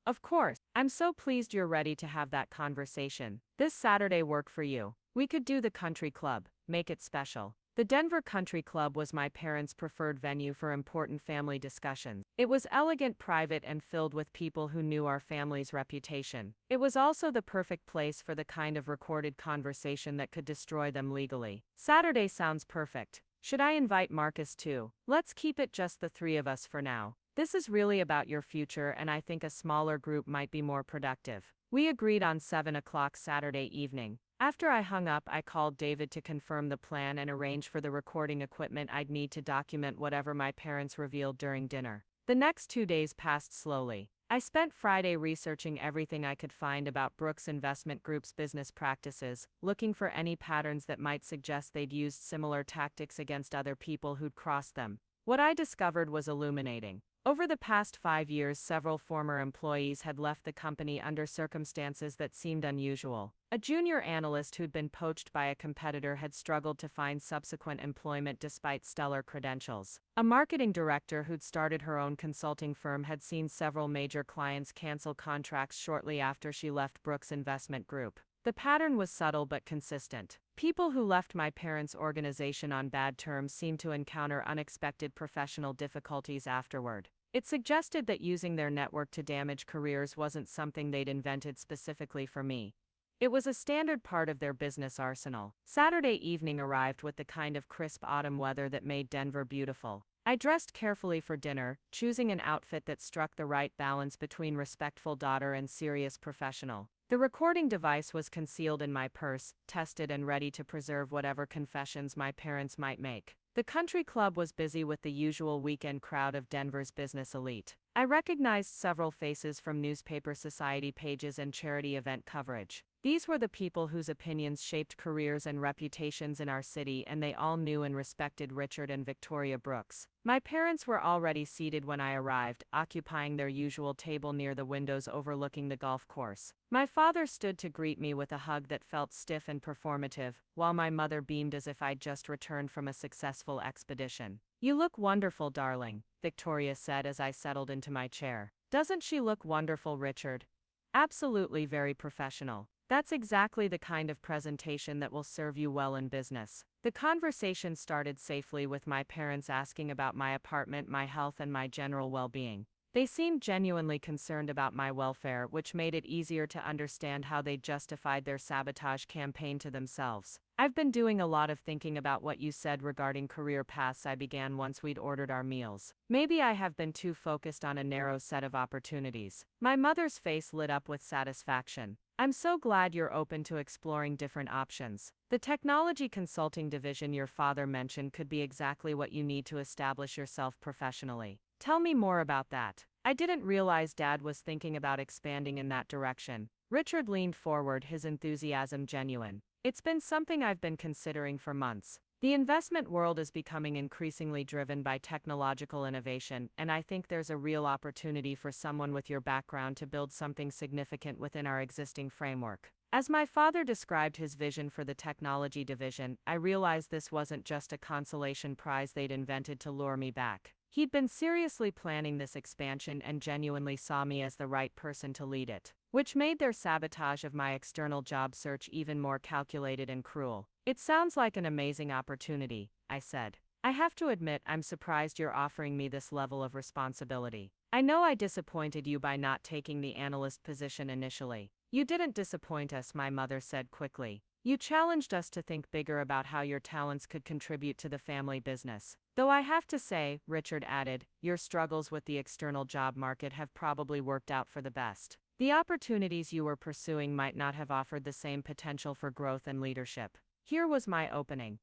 Of course, I'm so pleased you're ready to have that conversation. This Saturday work for you? We could do the country club, make it special. The Denver Country Club was my parents' preferred venue for important family discussions. It was elegant, private, and filled with people who knew our family's reputation. It was also the perfect place for the kind of recorded conversation that could destroy them legally. Saturday sounds perfect. Should I invite Marcus too? Let's keep it just the three of us for now. This is really about your future, and I think a smaller group might be more productive. We agreed on 7 o'clock Saturday evening. After I hung up, I called David to confirm the plan and arrange for the recording equipment I'd need to document whatever my parents revealed during dinner. The next 2 days passed slowly. I spent Friday researching everything I could find about Brooks Investment Group's business practices, looking for any patterns that might suggest they'd used similar tactics against other people who'd crossed them. What I discovered was illuminating. Over the past 5 years, several former employees had left the company under circumstances that seemed unusual. A junior analyst who'd been poached by a competitor had struggled to find subsequent employment despite stellar credentials. A marketing director who'd started her own consulting firm had seen several major clients cancel contracts shortly after she left Brooks Investment Group. The pattern was subtle but consistent. People who left my parents' organization on bad terms seemed to encounter unexpected professional difficulties afterward. It suggested that using their network to damage careers wasn't something they'd invented specifically for me. It was a standard part of their business arsenal. Saturday evening arrived with the kind of crisp autumn weather that made Denver beautiful. I dressed carefully for dinner, choosing an outfit that struck the right balance between respectful daughter and serious professional. The recording device was concealed in my purse, tested and ready to preserve whatever confessions my parents might make. The country club was busy with the usual weekend crowd of Denver's business elite. I recognized several faces from newspaper society pages and charity event coverage. These were the people whose opinions shaped careers and reputations in our city, and they all knew and respected Richard and Victoria Brooks. My parents were already seated when I arrived, occupying their usual table near the windows overlooking the golf course. My father stood to greet me with a hug that felt stiff and performative, while my mother beamed as if I'd just returned from a successful expedition. "You look wonderful, darling," Victoria said as I settled into my chair. "Doesn't she look wonderful, Richard?" "Absolutely, very professional. That's exactly the kind of presentation that will serve you well in business." The conversation started safely with my parents asking about my apartment, my health, and my general well-being. They seemed genuinely concerned about my welfare, which made it easier to understand how they justified their sabotage campaign to themselves. "I've been doing a lot of thinking about what you said regarding career paths," I began once we'd ordered our meals. "Maybe I have been too focused on a narrow set of opportunities." My mother's face lit up with satisfaction. "I'm so glad you're open to exploring different options. The technology consulting division your father mentioned could be exactly what you need to establish yourself professionally. Tell me more about that." I didn't realize Dad was thinking about expanding in that direction. Richard leaned forward, his enthusiasm genuine. "It's been something I've been considering for months. The investment world is becoming increasingly driven by technological innovation, and I think there's a real opportunity for someone with your background to build something significant within our existing framework." As my father described his vision for the technology division, I realized this wasn't just a consolation prize they'd invented to lure me back. He'd been seriously planning this expansion and genuinely saw me as the right person to lead it, which made their sabotage of my external job search even more calculated and cruel. "It sounds like an amazing opportunity," I said. "I have to admit, I'm surprised you're offering me this level of responsibility. I know I disappointed you by not taking the analyst position initially." "You didn't disappoint us," my mother said quickly. "You challenged us to think bigger about how your talents could contribute to the family business. Though I have to say," Richard added, "your struggles with the external job market have probably worked out for the best. The opportunities you were pursuing might not have offered the same potential for growth and leadership." Here was my opening.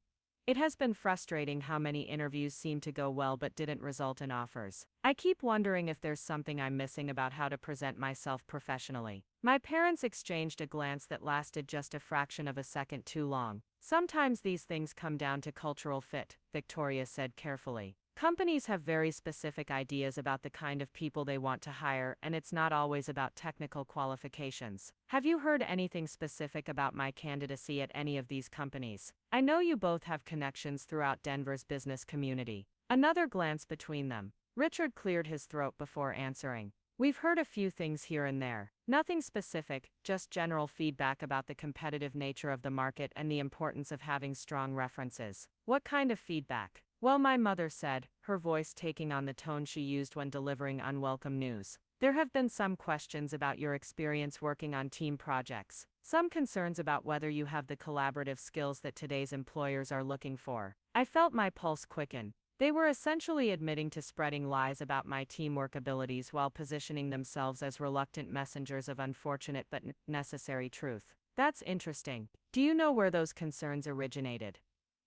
It has been frustrating how many interviews seem to go well but didn't result in offers. I keep wondering if there's something I'm missing about how to present myself professionally. My parents exchanged a glance that lasted just a fraction of a second too long. Sometimes these things come down to cultural fit, Victoria said carefully. Companies have very specific ideas about the kind of people they want to hire, and it's not always about technical qualifications. Have you heard anything specific about my candidacy at any of these companies? I know you both have connections throughout Denver's business community. Another glance between them. Richard cleared his throat before answering. We've heard a few things here and there. Nothing specific, just general feedback about the competitive nature of the market and the importance of having strong references. What kind of feedback? Well, my mother said, her voice taking on the tone she used when delivering unwelcome news. There have been some questions about your experience working on team projects. Some concerns about whether you have the collaborative skills that today's employers are looking for. I felt my pulse quicken. They were essentially admitting to spreading lies about my teamwork abilities while positioning themselves as reluctant messengers of unfortunate but necessary truth. That's interesting. Do you know where those concerns originated?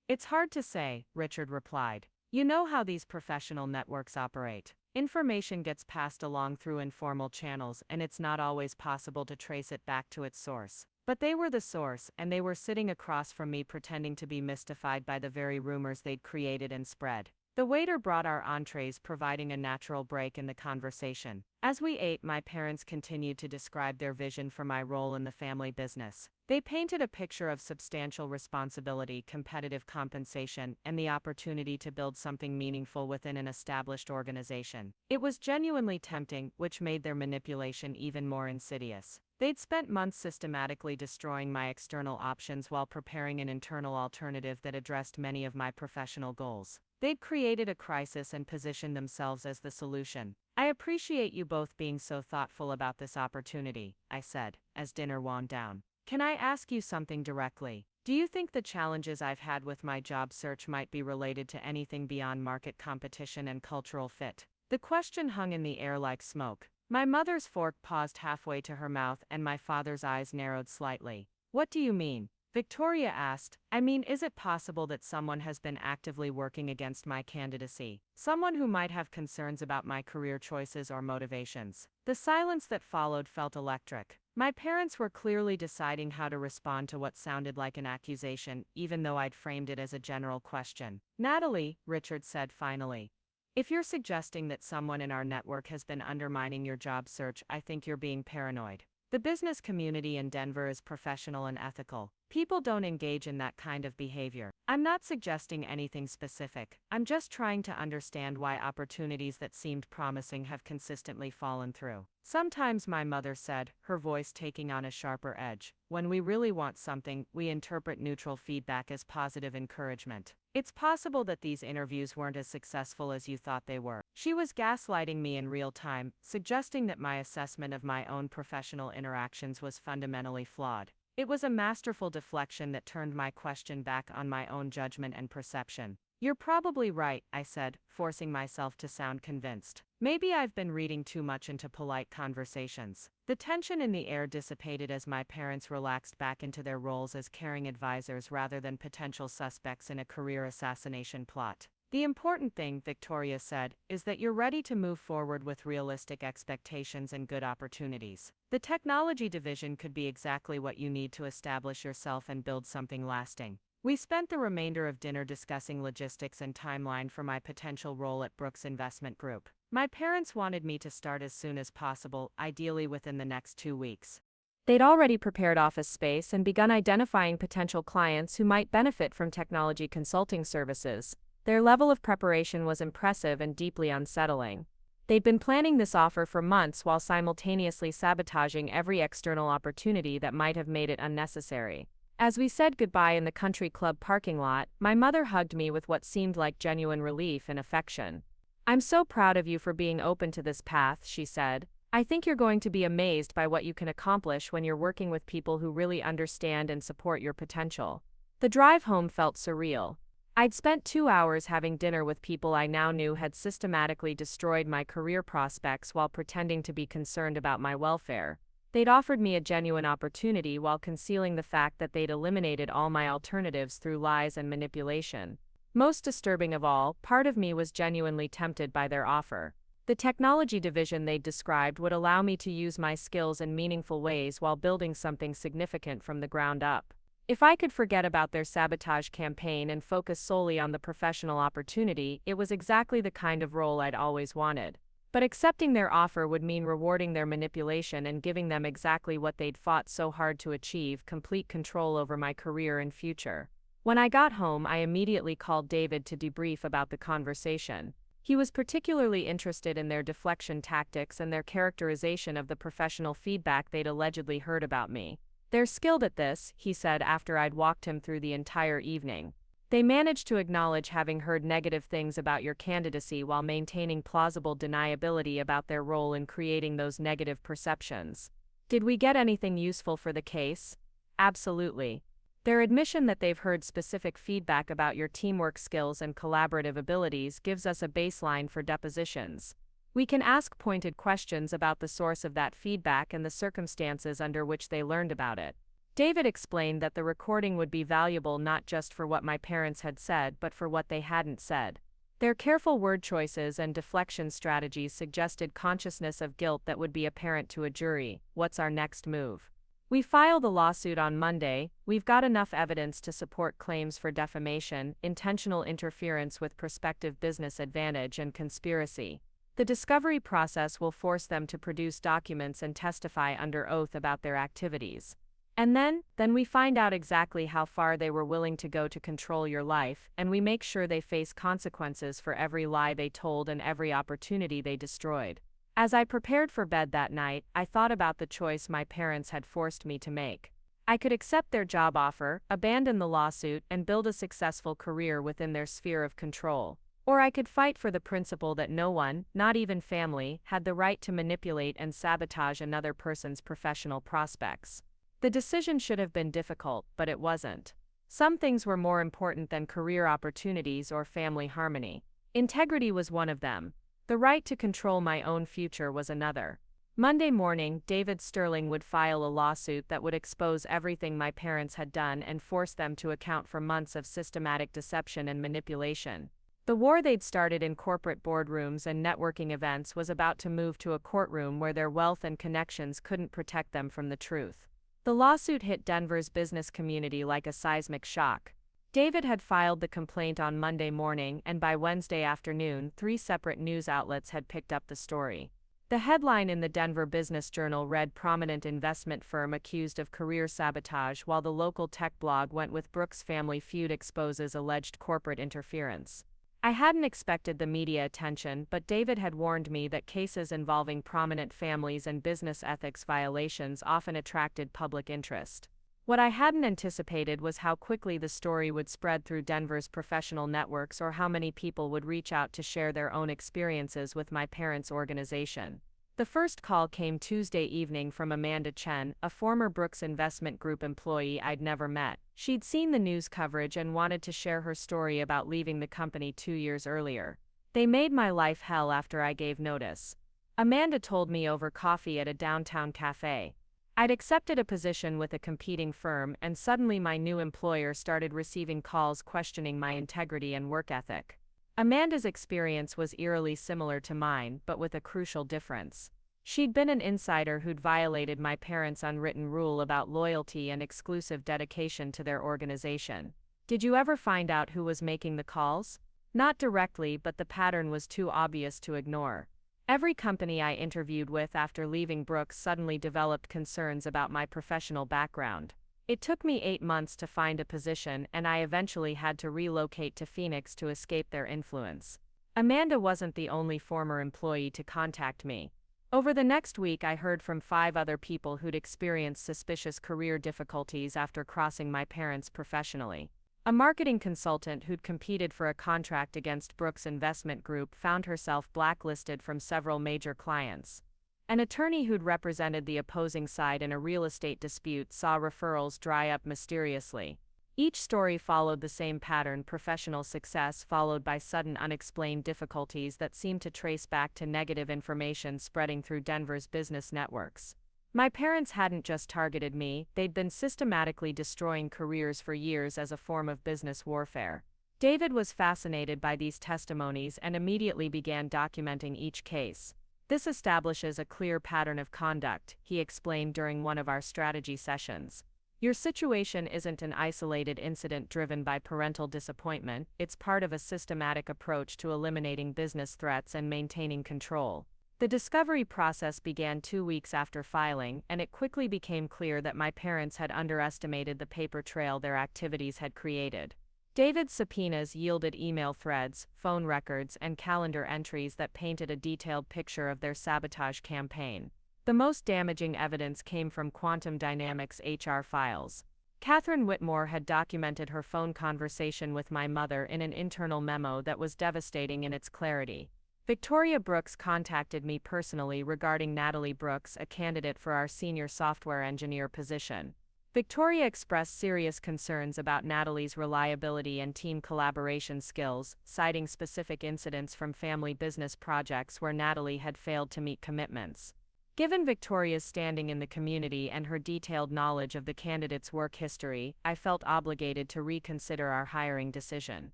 It's hard to say, Richard replied. You know how these professional networks operate. Information gets passed along through informal channels, and it's not always possible to trace it back to its source. But they were the source, and they were sitting across from me pretending to be mystified by the very rumors they'd created and spread. The waiter brought our entrees, providing a natural break in the conversation. As we ate, my parents continued to describe their vision for my role in the family business. They painted a picture of substantial responsibility, competitive compensation, and the opportunity to build something meaningful within an established organization. It was genuinely tempting, which made their manipulation even more insidious. They'd spent months systematically destroying my external options while preparing an internal alternative that addressed many of my professional goals. They'd created a crisis and positioned themselves as the solution. I appreciate you both being so thoughtful about this opportunity, I said, as dinner wound down. Can I ask you something directly? Do you think the challenges I've had with my job search might be related to anything beyond market competition and cultural fit? The question hung in the air like smoke. My mother's fork paused halfway to her mouth and my father's eyes narrowed slightly. What do you mean? Victoria asked. I mean, is it possible that someone has been actively working against my candidacy? Someone who might have concerns about my career choices or motivations? The silence that followed felt electric. My parents were clearly deciding how to respond to what sounded like an accusation, even though I'd framed it as a general question. Natalie, Richard said finally. If you're suggesting that someone in our network has been undermining your job search, I think you're being paranoid. The business community in Denver is professional and ethical. People don't engage in that kind of behavior. I'm not suggesting anything specific. I'm just trying to understand why opportunities that seemed promising have consistently fallen through. Sometimes, my mother said, her voice taking on a sharper edge, when we really want something, we interpret neutral feedback as positive encouragement. It's possible that these interviews weren't as successful as you thought they were. She was gaslighting me in real time, suggesting that my assessment of my own professional interactions was fundamentally flawed. It was a masterful deflection that turned my question back on my own judgment and perception. You're probably right, I said, forcing myself to sound convinced. Maybe I've been reading too much into polite conversations. The tension in the air dissipated as my parents relaxed back into their roles as caring advisors rather than potential suspects in a career assassination plot. The important thing, Victoria said, is that you're ready to move forward with realistic expectations and good opportunities. The technology division could be exactly what you need to establish yourself and build something lasting. We spent the remainder of dinner discussing logistics and timeline for my potential role at Brooks Investment Group. My parents wanted me to start as soon as possible, ideally within the next 2 weeks. They'd already prepared office space and begun identifying potential clients who might benefit from technology consulting services. Their level of preparation was impressive and deeply unsettling. They'd been planning this offer for months while simultaneously sabotaging every external opportunity that might have made it unnecessary. As we said goodbye in the country club parking lot, my mother hugged me with what seemed like genuine relief and affection. I'm so proud of you for being open to this path, she said. I think you're going to be amazed by what you can accomplish when you're working with people who really understand and support your potential. The drive home felt surreal. I'd spent 2 hours having dinner with people I now knew had systematically destroyed my career prospects while pretending to be concerned about my welfare. They'd offered me a genuine opportunity while concealing the fact that they'd eliminated all my alternatives through lies and manipulation. Most disturbing of all, part of me was genuinely tempted by their offer. The technology division they'd described would allow me to use my skills in meaningful ways while building something significant from the ground up. If I could forget about their sabotage campaign and focus solely on the professional opportunity, it was exactly the kind of role I'd always wanted. But accepting their offer would mean rewarding their manipulation and giving them exactly what they'd fought so hard to achieve: complete control over my career and future. When I got home, I immediately called David to debrief about the conversation. He was particularly interested in their deflection tactics and their characterization of the professional feedback they'd allegedly heard about me. "They're skilled at this," he said after I'd walked him through the entire evening. "They managed to acknowledge having heard negative things about your candidacy while maintaining plausible deniability about their role in creating those negative perceptions." Did we get anything useful for the case? Absolutely. Their admission that they've heard specific feedback about your teamwork skills and collaborative abilities gives us a baseline for depositions. We can ask pointed questions about the source of that feedback and the circumstances under which they learned about it. David explained that the recording would be valuable not just for what my parents had said but for what they hadn't said. Their careful word choices and deflection strategies suggested consciousness of guilt that would be apparent to a jury. What's our next move? We file the lawsuit on Monday. We've got enough evidence to support claims for defamation, intentional interference with prospective business advantage, and conspiracy. The discovery process will force them to produce documents and testify under oath about their activities. And then we find out exactly how far they were willing to go to control your life, and we make sure they face consequences for every lie they told and every opportunity they destroyed. As I prepared for bed that night, I thought about the choice my parents had forced me to make. I could accept their job offer, abandon the lawsuit, and build a successful career within their sphere of control. Or I could fight for the principle that no one, not even family, had the right to manipulate and sabotage another person's professional prospects. The decision should have been difficult, but it wasn't. Some things were more important than career opportunities or family harmony. Integrity was one of them. The right to control my own future was another. Monday morning, David Sterling would file a lawsuit that would expose everything my parents had done and force them to account for months of systematic deception and manipulation. The war they'd started in corporate boardrooms and networking events was about to move to a courtroom where their wealth and connections couldn't protect them from the truth. The lawsuit hit Denver's business community like a seismic shock. David had filed the complaint on Monday morning, and by Wednesday afternoon, 3 separate news outlets had picked up the story. The headline in the Denver Business Journal read "Prominent Investment Firm Accused of Career Sabotage," while the local tech blog went with "Brooks Family Feud Exposes Alleged Corporate Interference." I hadn't expected the media attention, but David had warned me that cases involving prominent families and business ethics violations often attracted public interest. What I hadn't anticipated was how quickly the story would spread through Denver's professional networks or how many people would reach out to share their own experiences with my parents' organization. The first call came Tuesday evening from Amanda Chen, a former Brooks Investment Group employee I'd never met. She'd seen the news coverage and wanted to share her story about leaving the company 2 years earlier. "They made my life hell after I gave notice," Amanda told me over coffee at a downtown cafe. "I'd accepted a position with a competing firm, and suddenly my new employer started receiving calls questioning my integrity and work ethic." Amanda's experience was eerily similar to mine, but with a crucial difference. She'd been an insider who'd violated my parents' unwritten rule about loyalty and exclusive dedication to their organization. "Did you ever find out who was making the calls?" "Not directly, but the pattern was too obvious to ignore. Every company I interviewed with after leaving Brooks suddenly developed concerns about my professional background. It took me 8 months to find a position, and I eventually had to relocate to Phoenix to escape their influence." Amanda wasn't the only former employee to contact me. Over the next week, I heard from 5 other people who'd experienced suspicious career difficulties after crossing my parents professionally. A marketing consultant who'd competed for a contract against Brooks Investment Group found herself blacklisted from several major clients. An attorney who'd represented the opposing side in a real estate dispute saw referrals dry up mysteriously. Each story followed the same pattern: professional success followed by sudden unexplained difficulties that seemed to trace back to negative information spreading through Denver's business networks. My parents hadn't just targeted me, they'd been systematically destroying careers for years as a form of business warfare. David was fascinated by these testimonies and immediately began documenting each case. This establishes a clear pattern of conduct, he explained during one of our strategy sessions. Your situation isn't an isolated incident driven by parental disappointment, it's part of a systematic approach to eliminating business threats and maintaining control. The discovery process began 2 weeks after filing, and it quickly became clear that my parents had underestimated the paper trail their activities had created. David's subpoenas yielded email threads, phone records, and calendar entries that painted a detailed picture of their sabotage campaign. The most damaging evidence came from Quantum Dynamics HR files. Catherine Whitmore had documented her phone conversation with my mother in an internal memo that was devastating in its clarity. Victoria Brooks contacted me personally regarding Natalie Brooks, a candidate for our senior software engineer position. Victoria expressed serious concerns about Natalie's reliability and team collaboration skills, citing specific incidents from family business projects where Natalie had failed to meet commitments. Given Victoria's standing in the community and her detailed knowledge of the candidate's work history, I felt obligated to reconsider our hiring decision.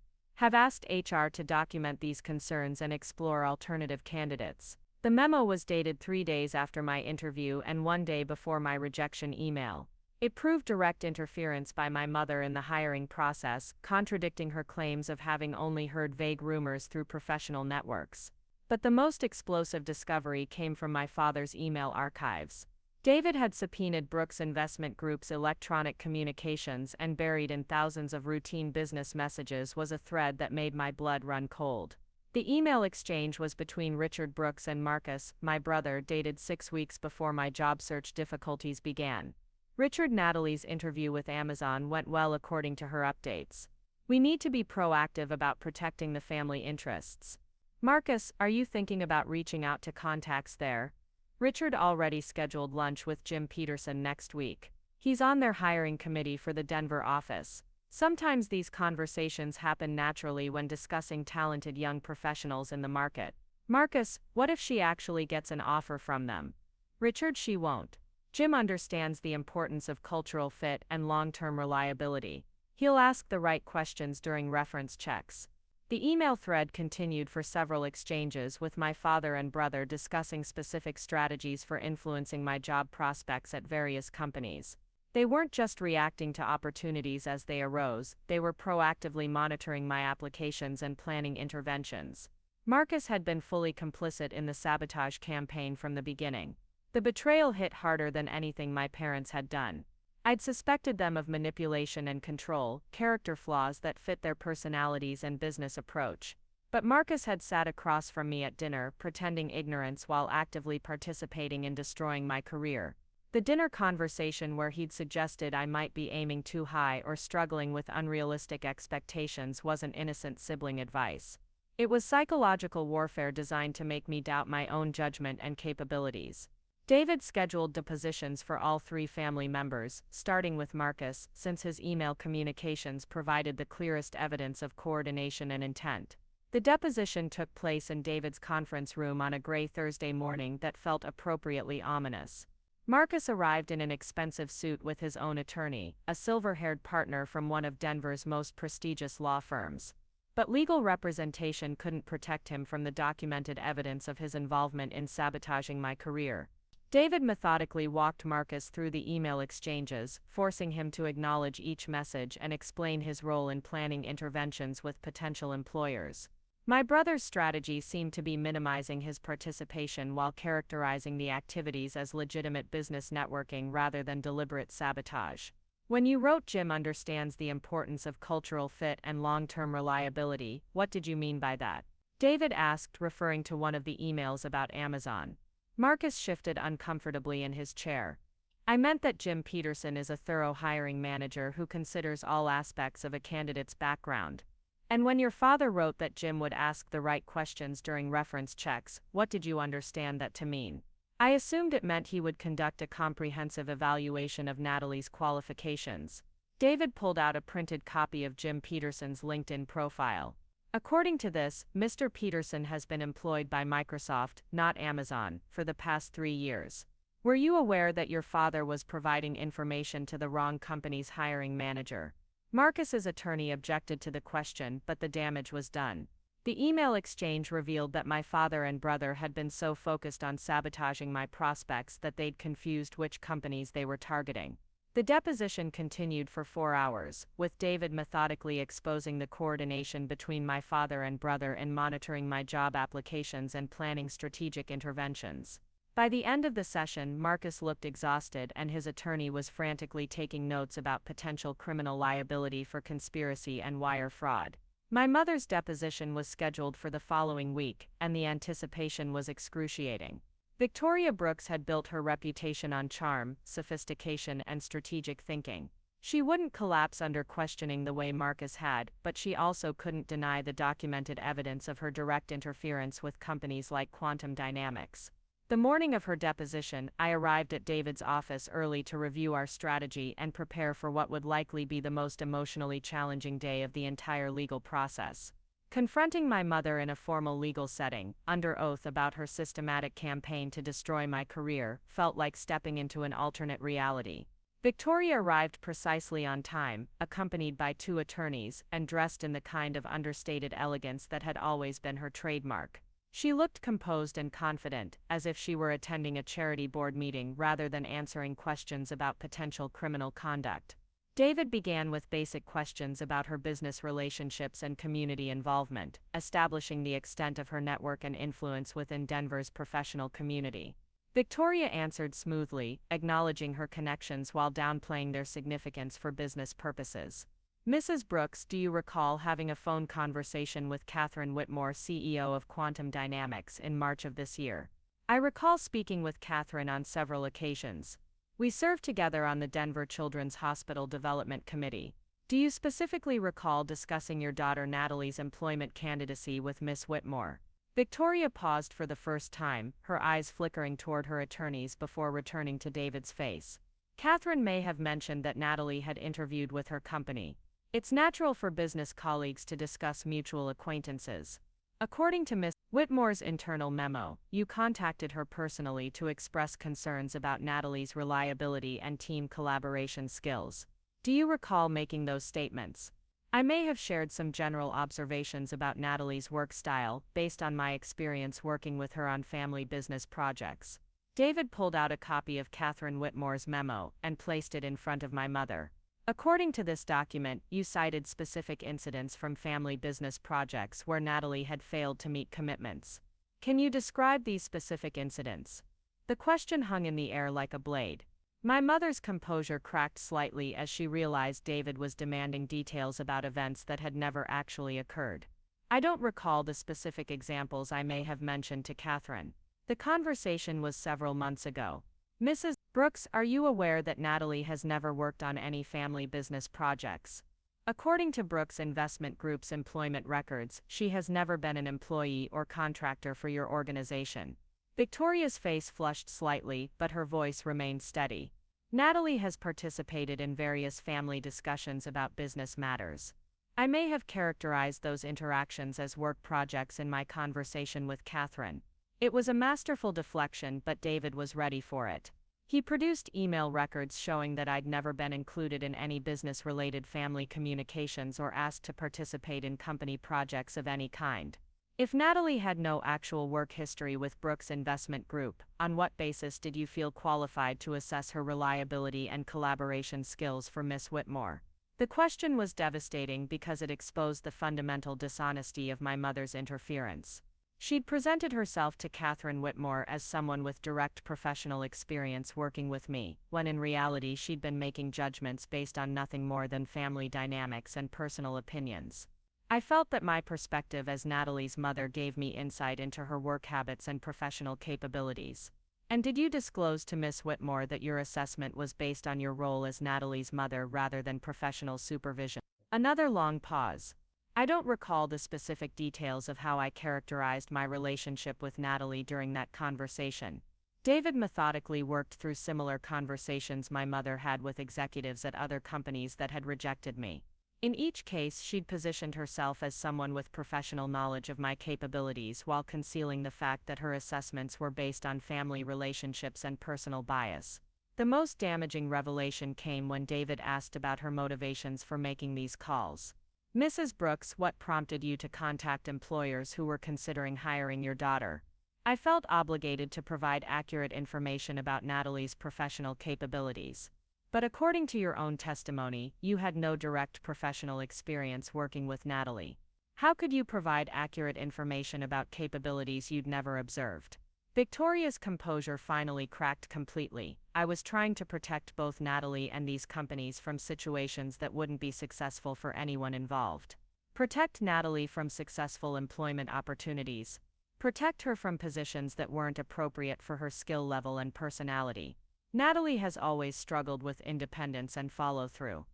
Have asked HR to document these concerns and explore alternative candidates. The memo was dated 3 days after my interview and 1 day before my rejection email. It proved direct interference by my mother in the hiring process, contradicting her claims of having only heard vague rumors through professional networks. But the most explosive discovery came from my father's email archives. David had subpoenaed Brooks Investment Group's electronic communications, and buried in thousands of routine business messages was a thread that made my blood run cold. The email exchange was between Richard Brooks and Marcus, my brother, dated 6 weeks before my job search difficulties began. Natalie's interview with Amazon went well according to her updates. We need to be proactive about protecting the family interests. Marcus, are you thinking about reaching out to contacts there? Richard already scheduled lunch with Jim Peterson next week. He's on their hiring committee for the Denver office. Sometimes these conversations happen naturally when discussing talented young professionals in the market. Marcus, what if she actually gets an offer from them? Richard, she won't. Jim understands the importance of cultural fit and long-term reliability. He'll ask the right questions during reference checks. The email thread continued for several exchanges, with my father and brother discussing specific strategies for influencing my job prospects at various companies. They weren't just reacting to opportunities as they arose, they were proactively monitoring my applications and planning interventions. Marcus had been fully complicit in the sabotage campaign from the beginning. The betrayal hit harder than anything my parents had done. I'd suspected them of manipulation and control, character flaws that fit their personalities and business approach. But Marcus had sat across from me at dinner, pretending ignorance while actively participating in destroying my career. The dinner conversation where he'd suggested I might be aiming too high or struggling with unrealistic expectations wasn't innocent sibling advice. It was psychological warfare designed to make me doubt my own judgment and capabilities. David scheduled depositions for all 3 family members, starting with Marcus, since his email communications provided the clearest evidence of coordination and intent. The deposition took place in David's conference room on a gray Thursday morning that felt appropriately ominous. Marcus arrived in an expensive suit with his own attorney, a silver-haired partner from one of Denver's most prestigious law firms. But legal representation couldn't protect him from the documented evidence of his involvement in sabotaging my career. David methodically walked Marcus through the email exchanges, forcing him to acknowledge each message and explain his role in planning interventions with potential employers. My brother's strategy seemed to be minimizing his participation while characterizing the activities as legitimate business networking rather than deliberate sabotage. When you wrote Jim understands the importance of cultural fit and long-term reliability, what did you mean by that? David asked, referring to one of the emails about Amazon. Marcus shifted uncomfortably in his chair. I meant that Jim Peterson is a thorough hiring manager who considers all aspects of a candidate's background. And when your father wrote that Jim would ask the right questions during reference checks, what did you understand that to mean? I assumed it meant he would conduct a comprehensive evaluation of Natalie's qualifications. David pulled out a printed copy of Jim Peterson's LinkedIn profile. According to this, Mr. Peterson has been employed by Microsoft, not Amazon, for the past 3 years. Were you aware that your father was providing information to the wrong company's hiring manager? Marcus's attorney objected to the question, but the damage was done. The email exchange revealed that my father and brother had been so focused on sabotaging my prospects that they'd confused which companies they were targeting. The deposition continued for 4 hours, with David methodically exposing the coordination between my father and brother in monitoring my job applications and planning strategic interventions. By the end of the session, Marcus looked exhausted and his attorney was frantically taking notes about potential criminal liability for conspiracy and wire fraud. My mother's deposition was scheduled for the following week, and the anticipation was excruciating. Victoria Brooks had built her reputation on charm, sophistication, and strategic thinking. She wouldn't collapse under questioning the way Marcus had, but she also couldn't deny the documented evidence of her direct interference with companies like Quantum Dynamics. The morning of her deposition, I arrived at David's office early to review our strategy and prepare for what would likely be the most emotionally challenging day of the entire legal process. Confronting my mother in a formal legal setting, under oath about her systematic campaign to destroy my career, felt like stepping into an alternate reality. Victoria arrived precisely on time, accompanied by 2 attorneys, and dressed in the kind of understated elegance that had always been her trademark. She looked composed and confident, as if she were attending a charity board meeting rather than answering questions about potential criminal conduct. David began with basic questions about her business relationships and community involvement, establishing the extent of her network and influence within Denver's professional community. Victoria answered smoothly, acknowledging her connections while downplaying their significance for business purposes. Mrs. Brooks, do you recall having a phone conversation with Catherine Whitmore, CEO of Quantum Dynamics, in March of this year? I recall speaking with Catherine on several occasions. We served together on the Denver Children's Hospital Development Committee. Do you specifically recall discussing your daughter Natalie's employment candidacy with Miss Whitmore? Victoria paused for the first time, her eyes flickering toward her attorneys before returning to David's face. Catherine may have mentioned that Natalie had interviewed with her company. It's natural for business colleagues to discuss mutual acquaintances. According to Ms. Whitmore's internal memo, you contacted her personally to express concerns about Natalie's reliability and team collaboration skills. Do you recall making those statements? I may have shared some general observations about Natalie's work style, based on my experience working with her on family business projects. David pulled out a copy of Catherine Whitmore's memo and placed it in front of my mother. According to this document, you cited specific incidents from family business projects where Natalie had failed to meet commitments. Can you describe these specific incidents? The question hung in the air like a blade. My mother's composure cracked slightly as she realized David was demanding details about events that had never actually occurred. I don't recall the specific examples I may have mentioned to Catherine. The conversation was several months ago. Mrs. Brooks, are you aware that Natalie has never worked on any family business projects? According to Brooks Investment Group's employment records, she has never been an employee or contractor for your organization. Victoria's face flushed slightly, but her voice remained steady. Natalie has participated in various family discussions about business matters. I may have characterized those interactions as work projects in my conversation with Catherine. It was a masterful deflection, but David was ready for it. He produced email records showing that I'd never been included in any business-related family communications or asked to participate in company projects of any kind. If Natalie had no actual work history with Brooks Investment Group, on what basis did you feel qualified to assess her reliability and collaboration skills for Miss Whitmore? The question was devastating because it exposed the fundamental dishonesty of my mother's interference. She'd presented herself to Catherine Whitmore as someone with direct professional experience working with me, when in reality she'd been making judgments based on nothing more than family dynamics and personal opinions. I felt that my perspective as Natalie's mother gave me insight into her work habits and professional capabilities. And did you disclose to Miss Whitmore that your assessment was based on your role as Natalie's mother rather than professional supervision? Another long pause. I don't recall the specific details of how I characterized my relationship with Natalie during that conversation. David methodically worked through similar conversations my mother had with executives at other companies that had rejected me. In each case, she'd positioned herself as someone with professional knowledge of my capabilities while concealing the fact that her assessments were based on family relationships and personal bias. The most damaging revelation came when David asked about her motivations for making these calls. "Mrs. Brooks, what prompted you to contact employers who were considering hiring your daughter?" I felt obligated to provide accurate information about Natalie's professional capabilities. "But according to your own testimony, you had no direct professional experience working with Natalie. How could you provide accurate information about capabilities you'd never observed?" Victoria's composure finally cracked completely. I was trying to protect both Natalie and these companies from situations that wouldn't be successful for anyone involved. Protect Natalie from successful employment opportunities. Protect her from positions that weren't appropriate for her skill level and personality. Natalie has always struggled with independence and follow-through.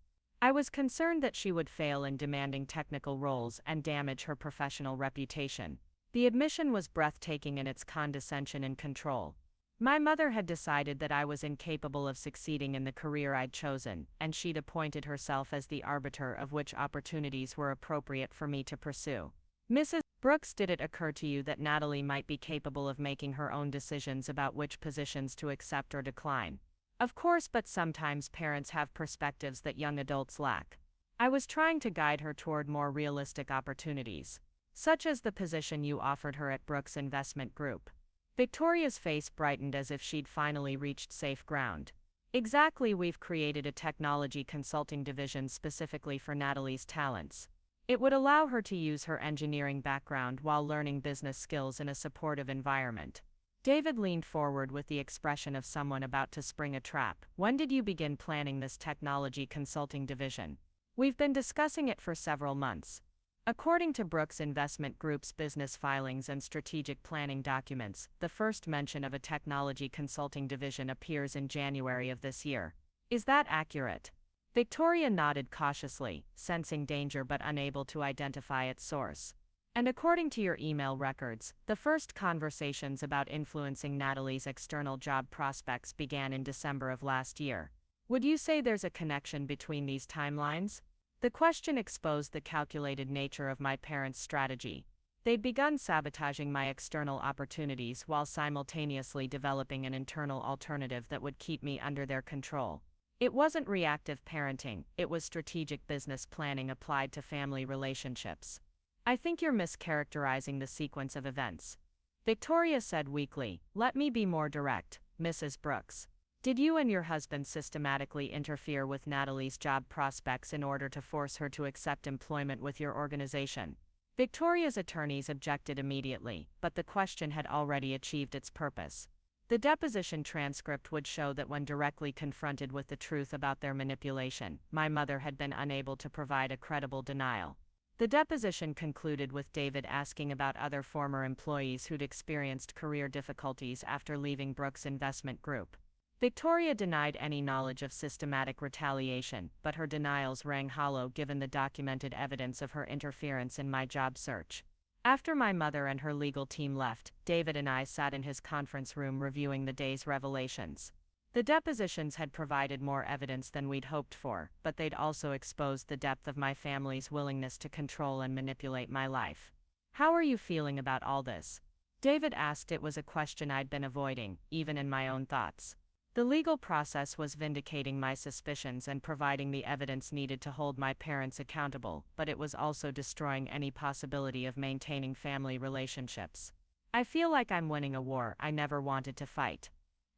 I was concerned that she would fail in demanding technical roles and damage her professional reputation. The admission was breathtaking in its condescension and control. My mother had decided that I was incapable of succeeding in the career I'd chosen, and she'd appointed herself as the arbiter of which opportunities were appropriate for me to pursue. "Mrs. Brooks, did it occur to you that Natalie might be capable of making her own decisions about which positions to accept or decline?" "Of course, but sometimes parents have perspectives that young adults lack. I was trying to guide her toward more realistic opportunities, such as the position you offered her at Brooks Investment Group." Victoria's face brightened as if she'd finally reached safe ground. "Exactly, we've created a technology consulting division specifically for Natalie's talents. It would allow her to use her engineering background while learning business skills in a supportive environment." David leaned forward with the expression of someone about to spring a trap. "When did you begin planning this technology consulting division?" "We've been discussing it for several months. According to Brooks Investment Group's business filings and strategic planning documents, the first mention of a technology consulting division appears in January of this year. Is that accurate?" Victoria nodded cautiously, sensing danger but unable to identify its source. "And according to your email records, the first conversations about influencing Natalie's external job prospects began in December of last year. Would you say there's a connection between these timelines?" The question exposed the calculated nature of my parents' strategy. They'd begun sabotaging my external opportunities while simultaneously developing an internal alternative that would keep me under their control. It wasn't reactive parenting, it was strategic business planning applied to family relationships. "I think you're mischaracterizing the sequence of events," Victoria said weakly. "Let me be more direct, Mrs. Brooks. Did you and your husband systematically interfere with Natalie's job prospects in order to force her to accept employment with your organization?" Victoria's attorneys objected immediately, but the question had already achieved its purpose. The deposition transcript would show that when directly confronted with the truth about their manipulation, my mother had been unable to provide a credible denial. The deposition concluded with David asking about other former employees who'd experienced career difficulties after leaving Brooks Investment Group. Victoria denied any knowledge of systematic retaliation, but her denials rang hollow given the documented evidence of her interference in my job search. After my mother and her legal team left, David and I sat in his conference room reviewing the day's revelations. The depositions had provided more evidence than we'd hoped for, but they'd also exposed the depth of my family's willingness to control and manipulate my life. "How are you feeling about all this?" David asked. It was a question I'd been avoiding, even in my own thoughts. The legal process was vindicating my suspicions and providing the evidence needed to hold my parents accountable, but it was also destroying any possibility of maintaining family relationships. "I feel like I'm winning a war I never wanted to fight,"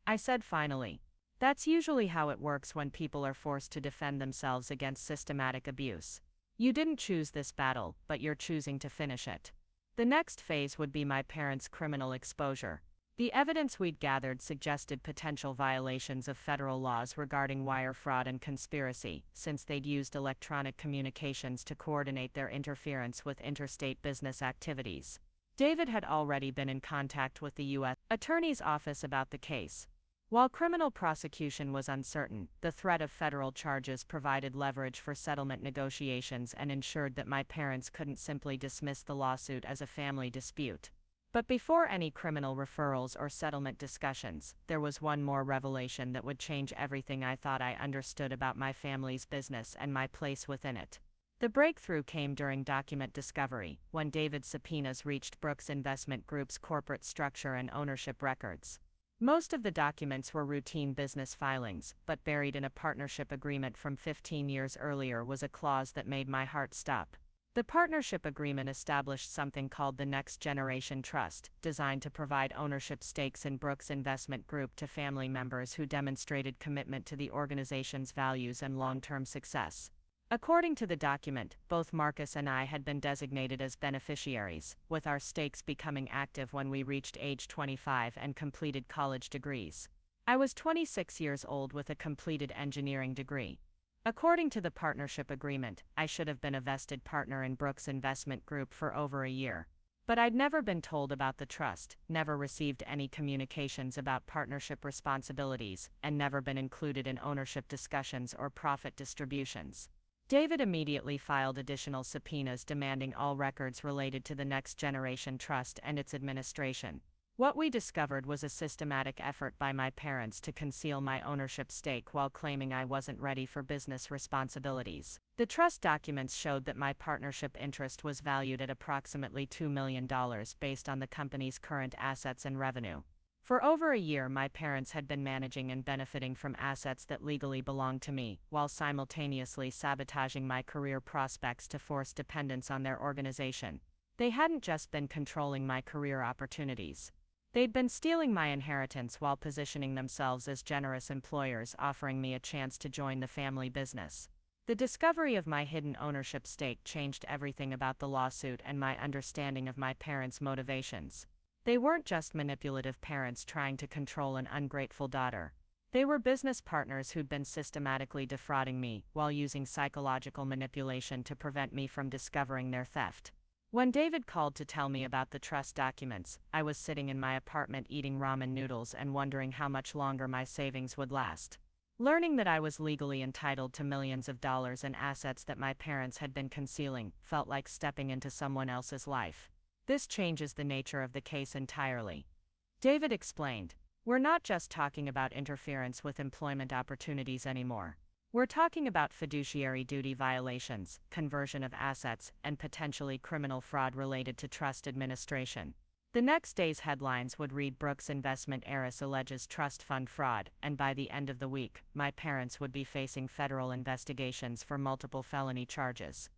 I said finally. "That's usually how it works when people are forced to defend themselves against systematic abuse. You didn't choose this battle, but you're choosing to finish it." The next phase would be my parents' criminal exposure. The evidence we'd gathered suggested potential violations of federal laws regarding wire fraud and conspiracy, since they'd used electronic communications to coordinate their interference with interstate business activities. David had already been in contact with the U.S. Attorney's Office about the case. While criminal prosecution was uncertain, the threat of federal charges provided leverage for settlement negotiations and ensured that my parents couldn't simply dismiss the lawsuit as a family dispute. But before any criminal referrals or settlement discussions, there was one more revelation that would change everything I thought I understood about my family's business and my place within it. The breakthrough came during document discovery, when David's subpoenas reached Brooks Investment Group's corporate structure and ownership records. Most of the documents were routine business filings, but buried in a partnership agreement from 15 years earlier was a clause that made my heart stop. The partnership agreement established something called the Next Generation Trust, designed to provide ownership stakes in Brooks Investment Group to family members who demonstrated commitment to the organization's values and long-term success. According to the document, both Marcus and I had been designated as beneficiaries, with our stakes becoming active when we reached age 25 and completed college degrees. I was 26 years old with a completed engineering degree. According to the partnership agreement, I should have been a vested partner in Brooks Investment Group for over a year. But I'd never been told about the trust, never received any communications about partnership responsibilities, and never been included in ownership discussions or profit distributions. David immediately filed additional subpoenas demanding all records related to the Next Generation Trust and its administration. What we discovered was a systematic effort by my parents to conceal my ownership stake while claiming I wasn't ready for business responsibilities. The trust documents showed that my partnership interest was valued at approximately $2 million based on the company's current assets and revenue. For over a year, my parents had been managing and benefiting from assets that legally belonged to me, while simultaneously sabotaging my career prospects to force dependence on their organization. They hadn't just been controlling my career opportunities. They'd been stealing my inheritance while positioning themselves as generous employers, offering me a chance to join the family business. The discovery of my hidden ownership stake changed everything about the lawsuit and my understanding of my parents' motivations. They weren't just manipulative parents trying to control an ungrateful daughter. They were business partners who'd been systematically defrauding me while using psychological manipulation to prevent me from discovering their theft. When David called to tell me about the trust documents, I was sitting in my apartment eating ramen noodles and wondering how much longer my savings would last. Learning that I was legally entitled to millions of dollars in assets that my parents had been concealing felt like stepping into someone else's life. This changes the nature of the case entirely. David explained, "We're not just talking about interference with employment opportunities anymore. We're talking about fiduciary duty violations, conversion of assets, and potentially criminal fraud related to trust administration." The next day's headlines would read, "Brooks Investment Heiress alleges trust fund fraud," and by the end of the week, my parents would be facing federal investigations for multiple felony charges.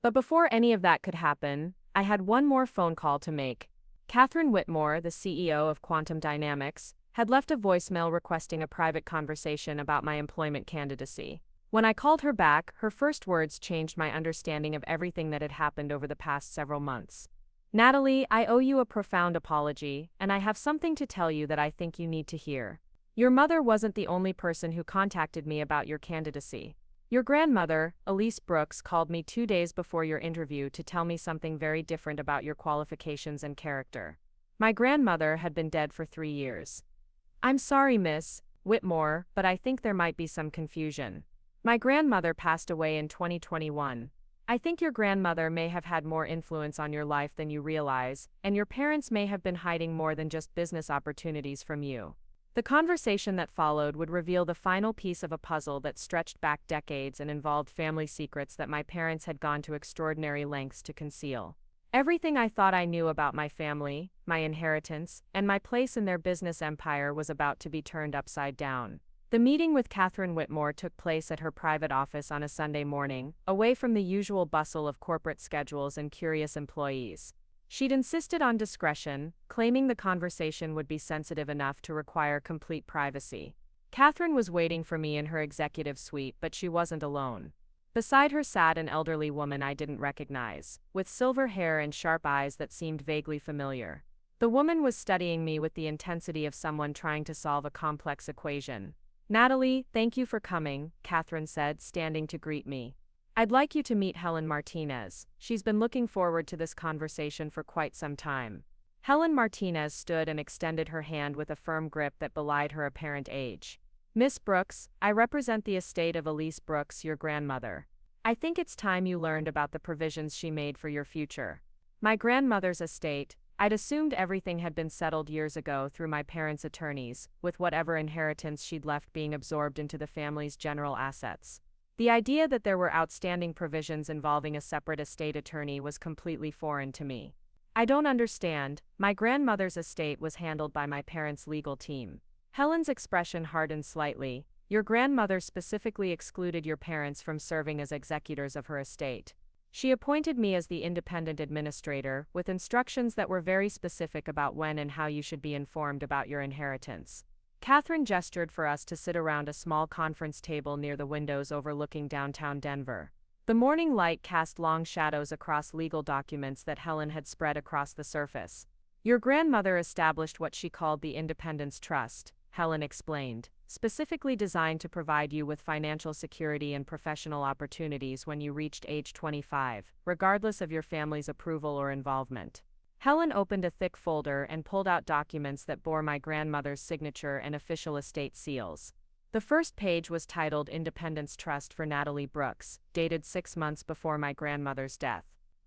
But before any of that could happen, I had one more phone call to make. Catherine Whitmore, the CEO of Quantum Dynamics, had left a voicemail requesting a private conversation about my employment candidacy. When I called her back, her first words changed my understanding of everything that had happened over the past several months. "Natalie, I owe you a profound apology, and I have something to tell you that I think you need to hear. Your mother wasn't the only person who contacted me about your candidacy. Your grandmother, Elise Brooks, called me 2 days before your interview to tell me something very different about your qualifications and character. My grandmother had been dead for 3 years. I'm sorry, Miss Whitmore, but I think there might be some confusion. My grandmother passed away in 2021. I think your grandmother may have had more influence on your life than you realize, and your parents may have been hiding more than just business opportunities from you." The conversation that followed would reveal the final piece of a puzzle that stretched back decades and involved family secrets that my parents had gone to extraordinary lengths to conceal. Everything I thought I knew about my family, my inheritance, and my place in their business empire was about to be turned upside down. The meeting with Catherine Whitmore took place at her private office on a Sunday morning, away from the usual bustle of corporate schedules and curious employees. She'd insisted on discretion, claiming the conversation would be sensitive enough to require complete privacy. Catherine was waiting for me in her executive suite, but she wasn't alone. Beside her sat an elderly woman I didn't recognize, with silver hair and sharp eyes that seemed vaguely familiar. The woman was studying me with the intensity of someone trying to solve a complex equation. "Natalie, thank you for coming," Catherine said, standing to greet me. "I'd like you to meet Helen Martinez. She's been looking forward to this conversation for quite some time." Helen Martinez stood and extended her hand with a firm grip that belied her apparent age. "Miss Brooks, I represent the estate of Elise Brooks, your grandmother. I think it's time you learned about the provisions she made for your future." My grandmother's estate. I'd assumed everything had been settled years ago through my parents' attorneys, with whatever inheritance she'd left being absorbed into the family's general assets. The idea that there were outstanding provisions involving a separate estate attorney was completely foreign to me. I don't understand. My grandmother's estate was handled by my parents' legal team. Helen's expression hardened slightly. Your grandmother specifically excluded your parents from serving as executors of her estate. She appointed me as the independent administrator, with instructions that were very specific about when and how you should be informed about your inheritance. Catherine gestured for us to sit around a small conference table near the windows overlooking downtown Denver. The morning light cast long shadows across legal documents that Helen had spread across the surface. Your grandmother established what she called the Independence Trust, Helen explained, specifically designed to provide you with financial security and professional opportunities when you reached age 25, regardless of your family's approval or involvement. Helen opened a thick folder and pulled out documents that bore my grandmother's signature and official estate seals. The first page was titled Independence Trust for Natalie Brooks, dated 6 months before my grandmother's death.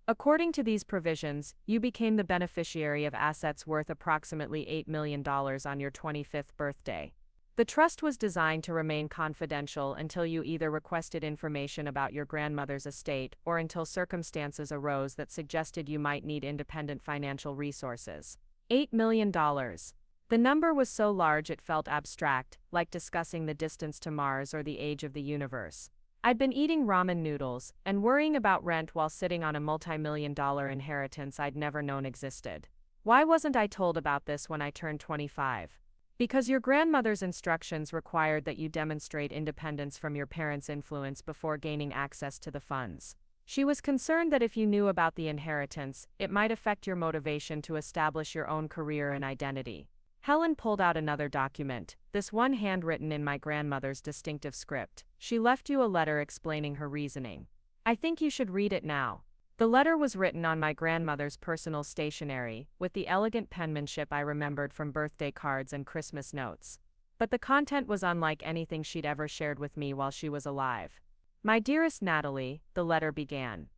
According to these provisions, you became the beneficiary of assets worth approximately $8 million on your 25th birthday. The trust was designed to remain confidential until you either requested information about your grandmother's estate or until circumstances arose that suggested you might need independent financial resources. $8 million. The number was so large it felt abstract, like discussing the distance to Mars or the age of the universe. I'd been eating ramen noodles and worrying about rent while sitting on a multi-million-dollar inheritance I'd never known existed. Why wasn't I told about this when I turned 25? Because your grandmother's instructions required that you demonstrate independence from your parents' influence before gaining access to the funds. She was concerned that if you knew about the inheritance, it might affect your motivation to establish your own career and identity. Helen pulled out another document, this one handwritten in my grandmother's distinctive script. She left you a letter explaining her reasoning. I think you should read it now. The letter was written on my grandmother's personal stationery, with the elegant penmanship I remembered from birthday cards and Christmas notes. But the content was unlike anything she'd ever shared with me while she was alive. My dearest Natalie, the letter began.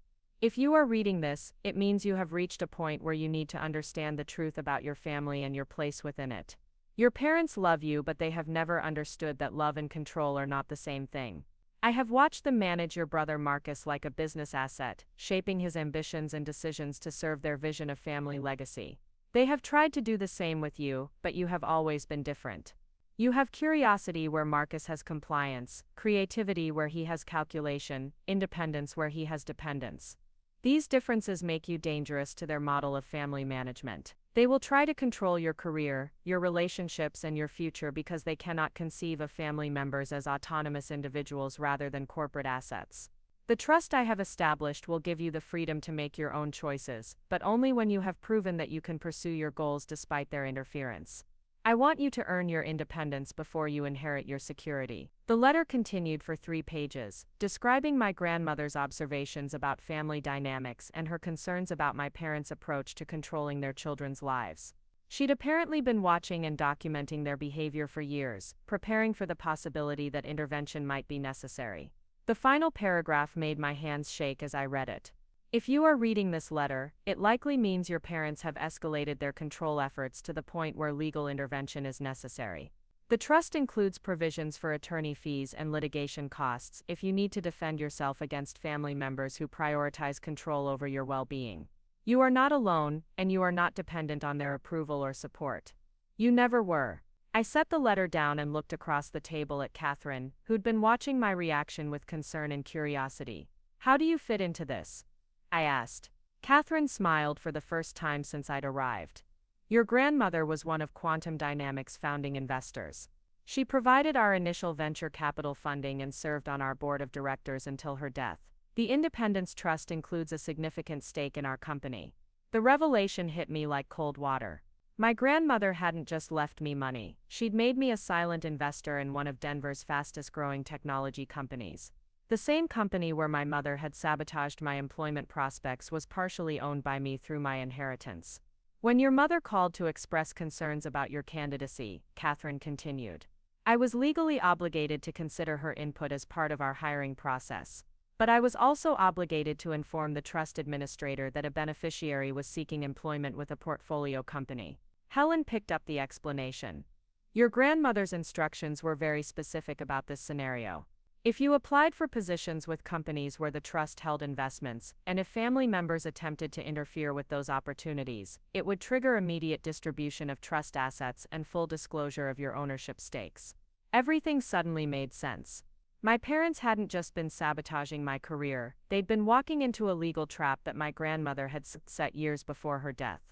If you are reading this, it means you have reached a point where you need to understand the truth about your family and your place within it. Your parents love you, but they have never understood that love and control are not the same thing. I have watched them manage your brother Marcus like a business asset, shaping his ambitions and decisions to serve their vision of family legacy. They have tried to do the same with you, but you have always been different. You have curiosity where Marcus has compliance, creativity where he has calculation, independence where he has dependence. These differences make you dangerous to their model of family management. They will try to control your career, your relationships, and your future because they cannot conceive of family members as autonomous individuals rather than corporate assets. The trust I have established will give you the freedom to make your own choices, but only when you have proven that you can pursue your goals despite their interference. I want you to earn your independence before you inherit your security. The letter continued for 3 pages, describing my grandmother's observations about family dynamics and her concerns about my parents' approach to controlling their children's lives. She'd apparently been watching and documenting their behavior for years, preparing for the possibility that intervention might be necessary. The final paragraph made my hands shake as I read it. If you are reading this letter, it likely means your parents have escalated their control efforts to the point where legal intervention is necessary. The trust includes provisions for attorney fees and litigation costs if you need to defend yourself against family members who prioritize control over your well-being. You are not alone, and you are not dependent on their approval or support. You never were. I set the letter down and looked across the table at Catherine, who'd been watching my reaction with concern and curiosity. How do you fit into this? I asked. Catherine smiled for the first time since I'd arrived. Your grandmother was one of Quantum Dynamics' founding investors. She provided our initial venture capital funding and served on our board of directors until her death. The Independence Trust includes a significant stake in our company. The revelation hit me like cold water. My grandmother hadn't just left me money, she'd made me a silent investor in one of Denver's fastest-growing technology companies. The same company where my mother had sabotaged my employment prospects was partially owned by me through my inheritance. When your mother called to express concerns about your candidacy, Catherine continued, I was legally obligated to consider her input as part of our hiring process. But I was also obligated to inform the trust administrator that a beneficiary was seeking employment with a portfolio company. Helen picked up the explanation. Your grandmother's instructions were very specific about this scenario. If you applied for positions with companies where the trust held investments, and if family members attempted to interfere with those opportunities, it would trigger immediate distribution of trust assets and full disclosure of your ownership stakes. Everything suddenly made sense. My parents hadn't just been sabotaging my career, they'd been walking into a legal trap that my grandmother had set years before her death.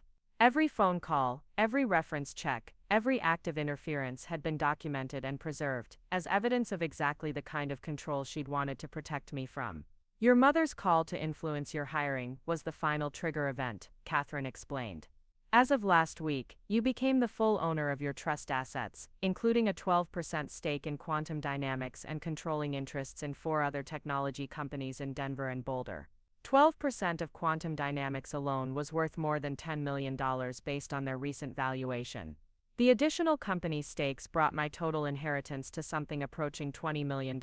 Every phone call, every reference check, every act of interference had been documented and preserved, as evidence of exactly the kind of control she'd wanted to protect me from. Your mother's call to influence your hiring was the final trigger event, Catherine explained. As of last week, you became the full owner of your trust assets, including a 12% stake in Quantum Dynamics and controlling interests in 4 other technology companies in Denver and Boulder. 12% of Quantum Dynamics alone was worth more than $10 million based on their recent valuation. The additional company stakes brought my total inheritance to something approaching $20 million.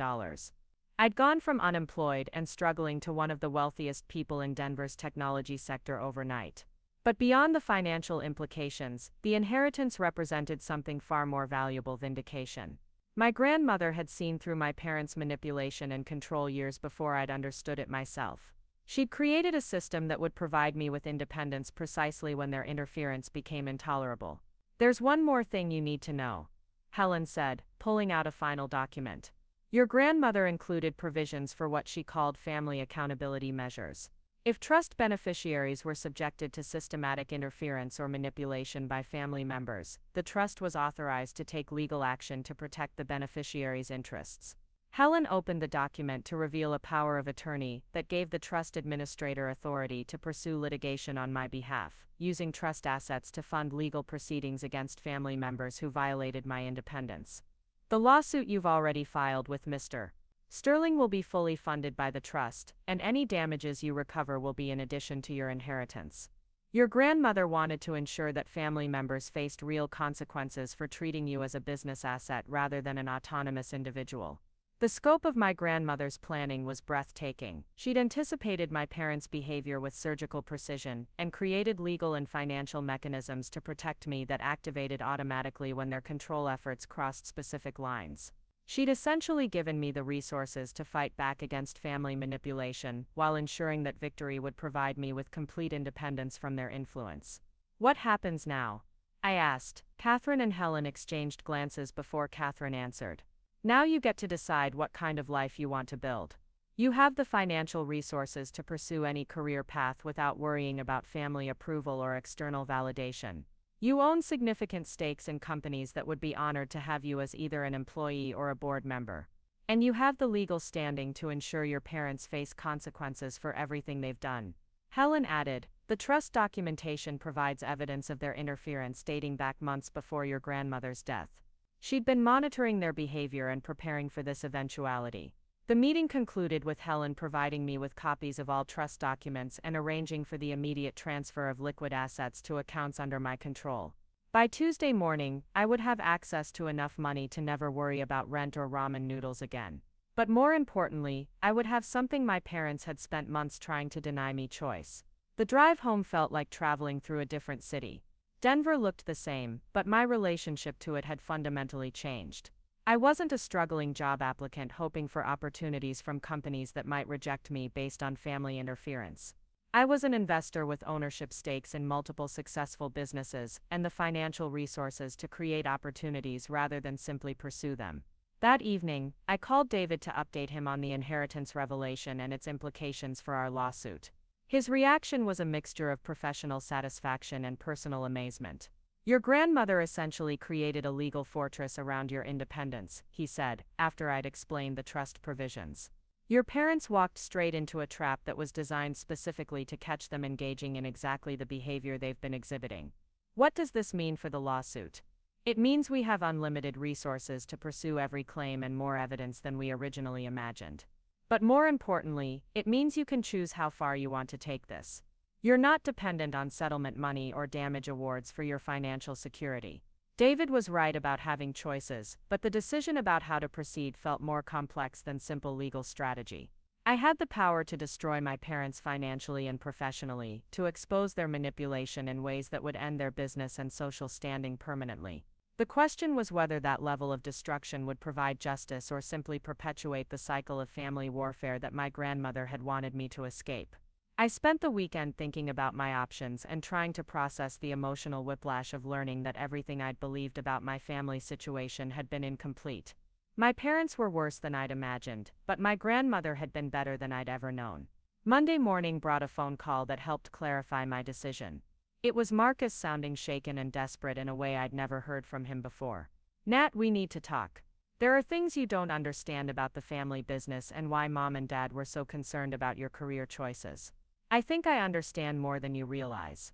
I'd gone from unemployed and struggling to one of the wealthiest people in Denver's technology sector overnight. But beyond the financial implications, the inheritance represented something far more valuable: vindication. My grandmother had seen through my parents' manipulation and control years before I'd understood it myself. She'd created a system that would provide me with independence precisely when their interference became intolerable. "There's one more thing you need to know," Helen said, pulling out a final document. "Your grandmother included provisions for what she called family accountability measures. If trust beneficiaries were subjected to systematic interference or manipulation by family members, the trust was authorized to take legal action to protect the beneficiaries' interests." Helen opened the document to reveal a power of attorney that gave the trust administrator authority to pursue litigation on my behalf, using trust assets to fund legal proceedings against family members who violated my independence. "The lawsuit you've already filed with Mr. Sterling will be fully funded by the trust, and any damages you recover will be in addition to your inheritance. Your grandmother wanted to ensure that family members faced real consequences for treating you as a business asset rather than an autonomous individual." The scope of my grandmother's planning was breathtaking. She'd anticipated my parents' behavior with surgical precision and created legal and financial mechanisms to protect me that activated automatically when their control efforts crossed specific lines. She'd essentially given me the resources to fight back against family manipulation, while ensuring that victory would provide me with complete independence from their influence. "What happens now?" I asked. Catherine and Helen exchanged glances before Catherine answered. "Now you get to decide what kind of life you want to build. You have the financial resources to pursue any career path without worrying about family approval or external validation. You own significant stakes in companies that would be honored to have you as either an employee or a board member. And you have the legal standing to ensure your parents face consequences for everything they've done." Helen added, "The trust documentation provides evidence of their interference dating back months before your grandmother's death. She'd been monitoring their behavior and preparing for this eventuality." The meeting concluded with Helen providing me with copies of all trust documents and arranging for the immediate transfer of liquid assets to accounts under my control. By Tuesday morning, I would have access to enough money to never worry about rent or ramen noodles again. But more importantly, I would have something my parents had spent months trying to deny me: choice. The drive home felt like traveling through a different city. Denver looked the same, but my relationship to it had fundamentally changed. I wasn't a struggling job applicant hoping for opportunities from companies that might reject me based on family interference. I was an investor with ownership stakes in multiple successful businesses and the financial resources to create opportunities rather than simply pursue them. That evening, I called David to update him on the inheritance revelation and its implications for our lawsuit. His reaction was a mixture of professional satisfaction and personal amazement. "Your grandmother essentially created a legal fortress around your independence," he said, after I'd explained the trust provisions. "Your parents walked straight into a trap that was designed specifically to catch them engaging in exactly the behavior they've been exhibiting." "What does this mean for the lawsuit?" "It means we have unlimited resources to pursue every claim and more evidence than we originally imagined. But more importantly, it means you can choose how far you want to take this. You're not dependent on settlement money or damage awards for your financial security." David was right about having choices, but the decision about how to proceed felt more complex than simple legal strategy. I had the power to destroy my parents financially and professionally, to expose their manipulation in ways that would end their business and social standing permanently. The question was whether that level of destruction would provide justice or simply perpetuate the cycle of family warfare that my grandmother had wanted me to escape. I spent the weekend thinking about my options and trying to process the emotional whiplash of learning that everything I'd believed about my family situation had been incomplete. My parents were worse than I'd imagined, but my grandmother had been better than I'd ever known. Monday morning brought a phone call that helped clarify my decision. It was Marcus, sounding shaken and desperate in a way I'd never heard from him before. "Nat, we need to talk. There are things you don't understand about the family business and why Mom and Dad were so concerned about your career choices. I think I understand more than you realize."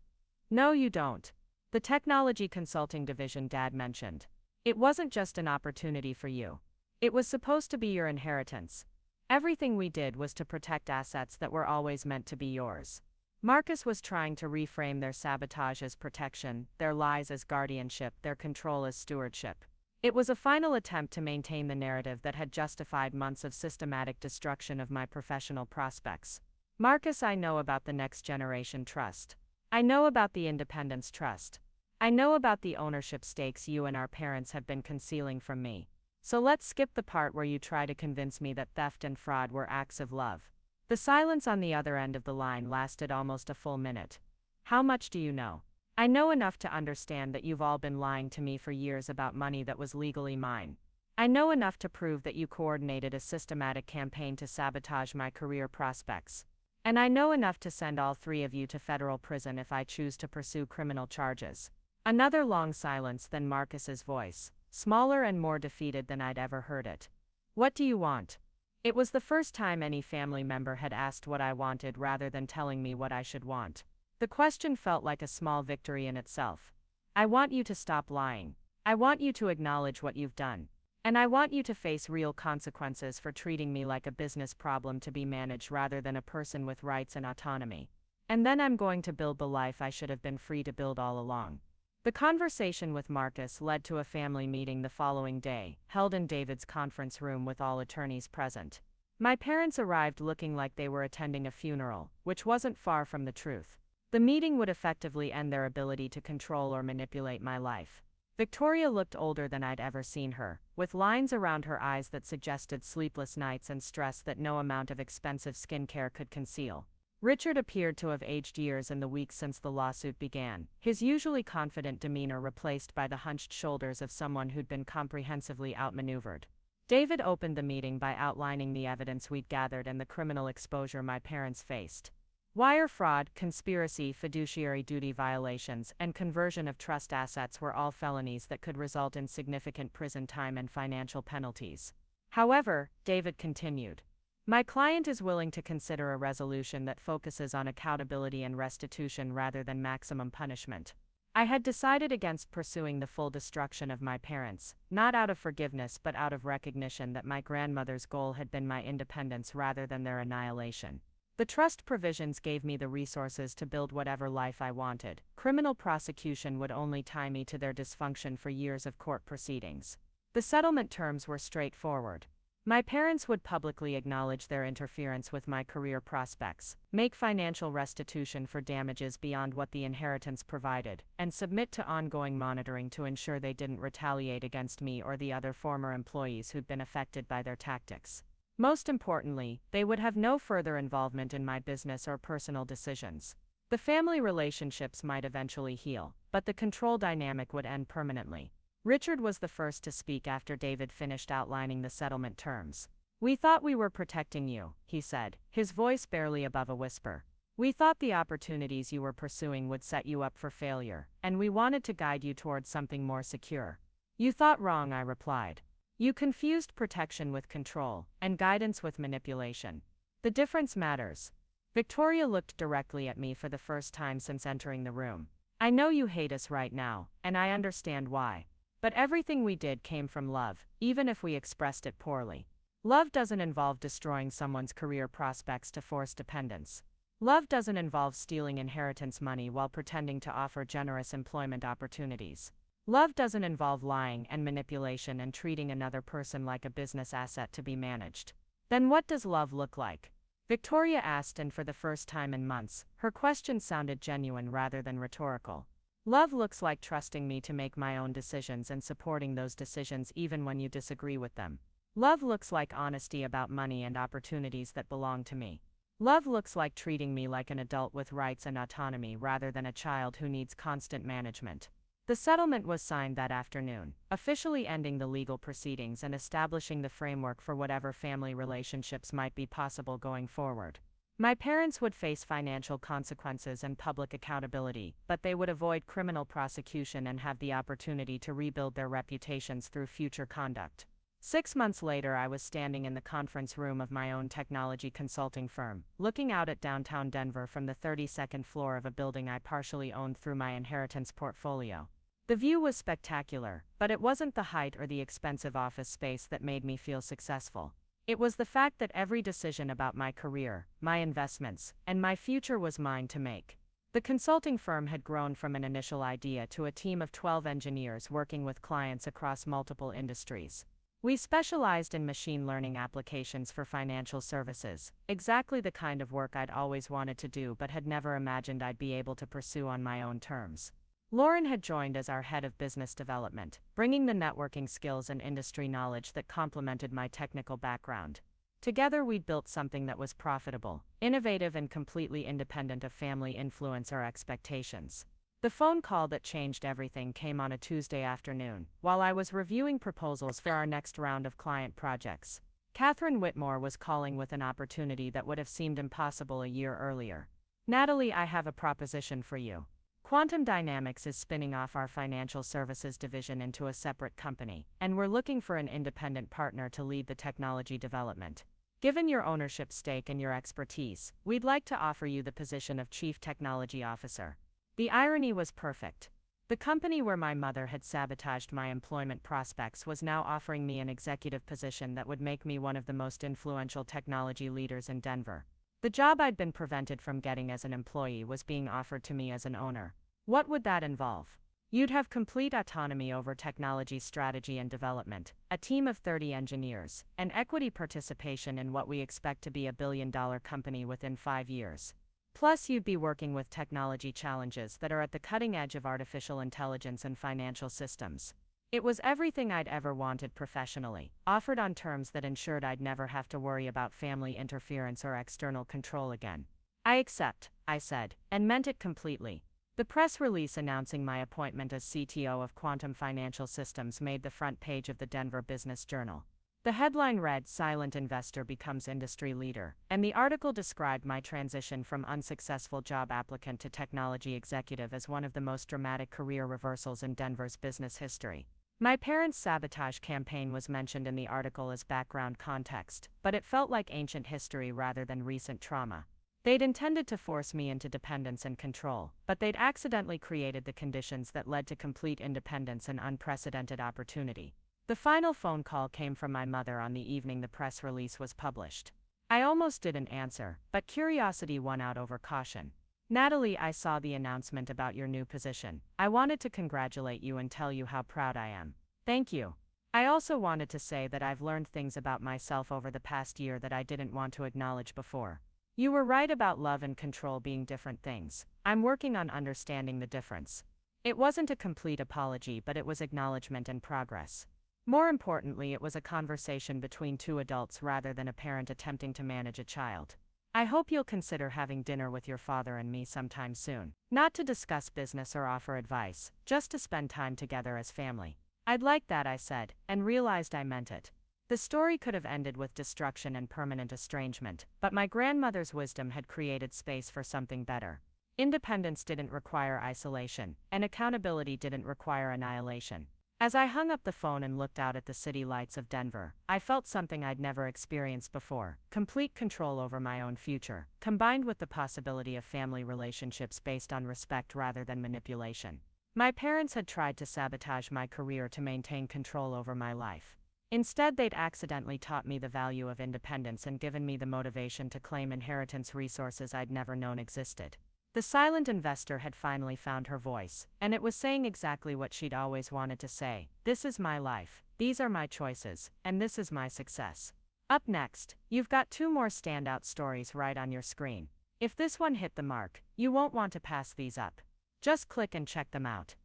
"No, you don't." The technology consulting division Dad mentioned. "It wasn't just an opportunity for you. It was supposed to be your inheritance. Everything we did was to protect assets that were always meant to be yours." Marcus was trying to reframe their sabotage as protection, their lies as guardianship, their control as stewardship. It was a final attempt to maintain the narrative that had justified months of systematic destruction of my professional prospects. "Marcus, I know about the Next Generation Trust. I know about the Independence Trust. I know about the ownership stakes you and our parents have been concealing from me. So let's skip the part where you try to convince me that theft and fraud were acts of love." The silence on the other end of the line lasted almost a full minute. "How much do you know?" "I know enough to understand that you've all been lying to me for years about money that was legally mine. I know enough to prove that you coordinated a systematic campaign to sabotage my career prospects. And I know enough to send all three of you to federal prison if I choose to pursue criminal charges." Another long silence, then Marcus's voice, smaller and more defeated than I'd ever heard it. "What do you want?" It was the first time any family member had asked what I wanted rather than telling me what I should want. The question felt like a small victory in itself. "I want you to stop lying. I want you to acknowledge what you've done. And I want you to face real consequences for treating me like a business problem to be managed rather than a person with rights and autonomy. And then I'm going to build the life I should have been free to build all along." The conversation with Marcus led to a family meeting the following day, held in David's conference room with all attorneys present. My parents arrived looking like they were attending a funeral, which wasn't far from the truth. The meeting would effectively end their ability to control or manipulate my life. Victoria looked older than I'd ever seen her, with lines around her eyes that suggested sleepless nights and stress that no amount of expensive skincare could conceal. Richard appeared to have aged years in the weeks since the lawsuit began, his usually confident demeanor replaced by the hunched shoulders of someone who'd been comprehensively outmaneuvered. David opened the meeting by outlining the evidence we'd gathered and the criminal exposure my parents faced. Wire fraud, conspiracy, fiduciary duty violations, and conversion of trust assets were all felonies that could result in significant prison time and financial penalties. "However," David continued, "my client is willing to consider a resolution that focuses on accountability and restitution rather than maximum punishment." I had decided against pursuing the full destruction of my parents, not out of forgiveness but out of recognition that my grandmother's goal had been my independence rather than their annihilation. The trust provisions gave me the resources to build whatever life I wanted. Criminal prosecution would only tie me to their dysfunction for years of court proceedings. The settlement terms were straightforward. My parents would publicly acknowledge their interference with my career prospects, make financial restitution for damages beyond what the inheritance provided, and submit to ongoing monitoring to ensure they didn't retaliate against me or the other former employees who'd been affected by their tactics. Most importantly, they would have no further involvement in my business or personal decisions. The family relationships might eventually heal, but the control dynamic would end permanently. Richard was the first to speak after David finished outlining the settlement terms. "We thought we were protecting you," he said, his voice barely above a whisper. "We thought the opportunities you were pursuing would set you up for failure, and we wanted to guide you towards something more secure." "You thought wrong," I replied. "You confused protection with control, and guidance with manipulation. The difference matters." Victoria looked directly at me for the first time since entering the room. "I know you hate us right now, and I understand why. But everything we did came from love, even if we expressed it poorly. Love doesn't involve destroying someone's career prospects to force dependence. Love doesn't involve stealing inheritance money while pretending to offer generous employment opportunities. Love doesn't involve lying and manipulation and treating another person like a business asset to be managed. Then what does love look like?" Victoria asked, and for the first time in months, her question sounded genuine rather than rhetorical. Love looks like trusting me to make my own decisions and supporting those decisions even when you disagree with them. Love looks like honesty about money and opportunities that belong to me. Love looks like treating me like an adult with rights and autonomy rather than a child who needs constant management. The settlement was signed that afternoon, officially ending the legal proceedings and establishing the framework for whatever family relationships might be possible going forward. My parents would face financial consequences and public accountability, but they would avoid criminal prosecution and have the opportunity to rebuild their reputations through future conduct. 6 months later, I was standing in the conference room of my own technology consulting firm, looking out at downtown Denver from the 32nd floor of a building I partially owned through my inheritance portfolio. The view was spectacular, but it wasn't the height or the expensive office space that made me feel successful. It was the fact that every decision about my career, my investments, and my future was mine to make. The consulting firm had grown from an initial idea to a team of 12 engineers working with clients across multiple industries. We specialized in machine learning applications for financial services, exactly the kind of work I'd always wanted to do but had never imagined I'd be able to pursue on my own terms. Lauren had joined as our head of business development, bringing the networking skills and industry knowledge that complemented my technical background. Together we'd built something that was profitable, innovative, and completely independent of family influence or expectations. The phone call that changed everything came on a Tuesday afternoon, while I was reviewing proposals for our next round of client projects. Catherine Whitmore was calling with an opportunity that would have seemed impossible a year earlier. "Natalie, I have a proposition for you. Quantum Dynamics is spinning off our financial services division into a separate company, and we're looking for an independent partner to lead the technology development. Given your ownership stake and your expertise, we'd like to offer you the position of Chief Technology Officer." The irony was perfect. The company where my mother had sabotaged my employment prospects was now offering me an executive position that would make me one of the most influential technology leaders in Denver. The job I'd been prevented from getting as an employee was being offered to me as an owner. What would that involve? You'd have complete autonomy over technology strategy and development, a team of 30 engineers, and equity participation in what we expect to be a billion-dollar company within 5 years. Plus, you'd be working with technology challenges that are at the cutting edge of artificial intelligence and financial systems. It was everything I'd ever wanted professionally, offered on terms that ensured I'd never have to worry about family interference or external control again. "I accept," I said, and meant it completely. The press release announcing my appointment as CTO of Quantum Financial Systems made the front page of the Denver Business Journal. The headline read, "Silent Investor Becomes Industry Leader," and the article described my transition from unsuccessful job applicant to technology executive as one of the most dramatic career reversals in Denver's business history. My parents' sabotage campaign was mentioned in the article as background context, but it felt like ancient history rather than recent trauma. They'd intended to force me into dependence and control, but they'd accidentally created the conditions that led to complete independence and unprecedented opportunity. The final phone call came from my mother on the evening the press release was published. I almost didn't answer, but curiosity won out over caution. "Natalie, I saw the announcement about your new position. I wanted to congratulate you and tell you how proud I am." "Thank you. I also wanted to say that I've learned things about myself over the past year that I didn't want to acknowledge before. You were right about love and control being different things. I'm working on understanding the difference." It wasn't a complete apology, but it was acknowledgement and progress. More importantly, it was a conversation between two adults rather than a parent attempting to manage a child. "I hope you'll consider having dinner with your father and me sometime soon. Not to discuss business or offer advice, just to spend time together as family." "I'd like that," I said, and realized I meant it. The story could have ended with destruction and permanent estrangement, but my grandmother's wisdom had created space for something better. Independence didn't require isolation, and accountability didn't require annihilation. As I hung up the phone and looked out at the city lights of Denver, I felt something I'd never experienced before: complete control over my own future, combined with the possibility of family relationships based on respect rather than manipulation. My parents had tried to sabotage my career to maintain control over my life. Instead, they'd accidentally taught me the value of independence and given me the motivation to claim inheritance resources I'd never known existed. The silent investor had finally found her voice, and it was saying exactly what she'd always wanted to say: "This is my life, these are my choices, and this is my success." Up next, you've got 2 more standout stories right on your screen. If this one hit the mark, you won't want to pass these up. Just click and check them out.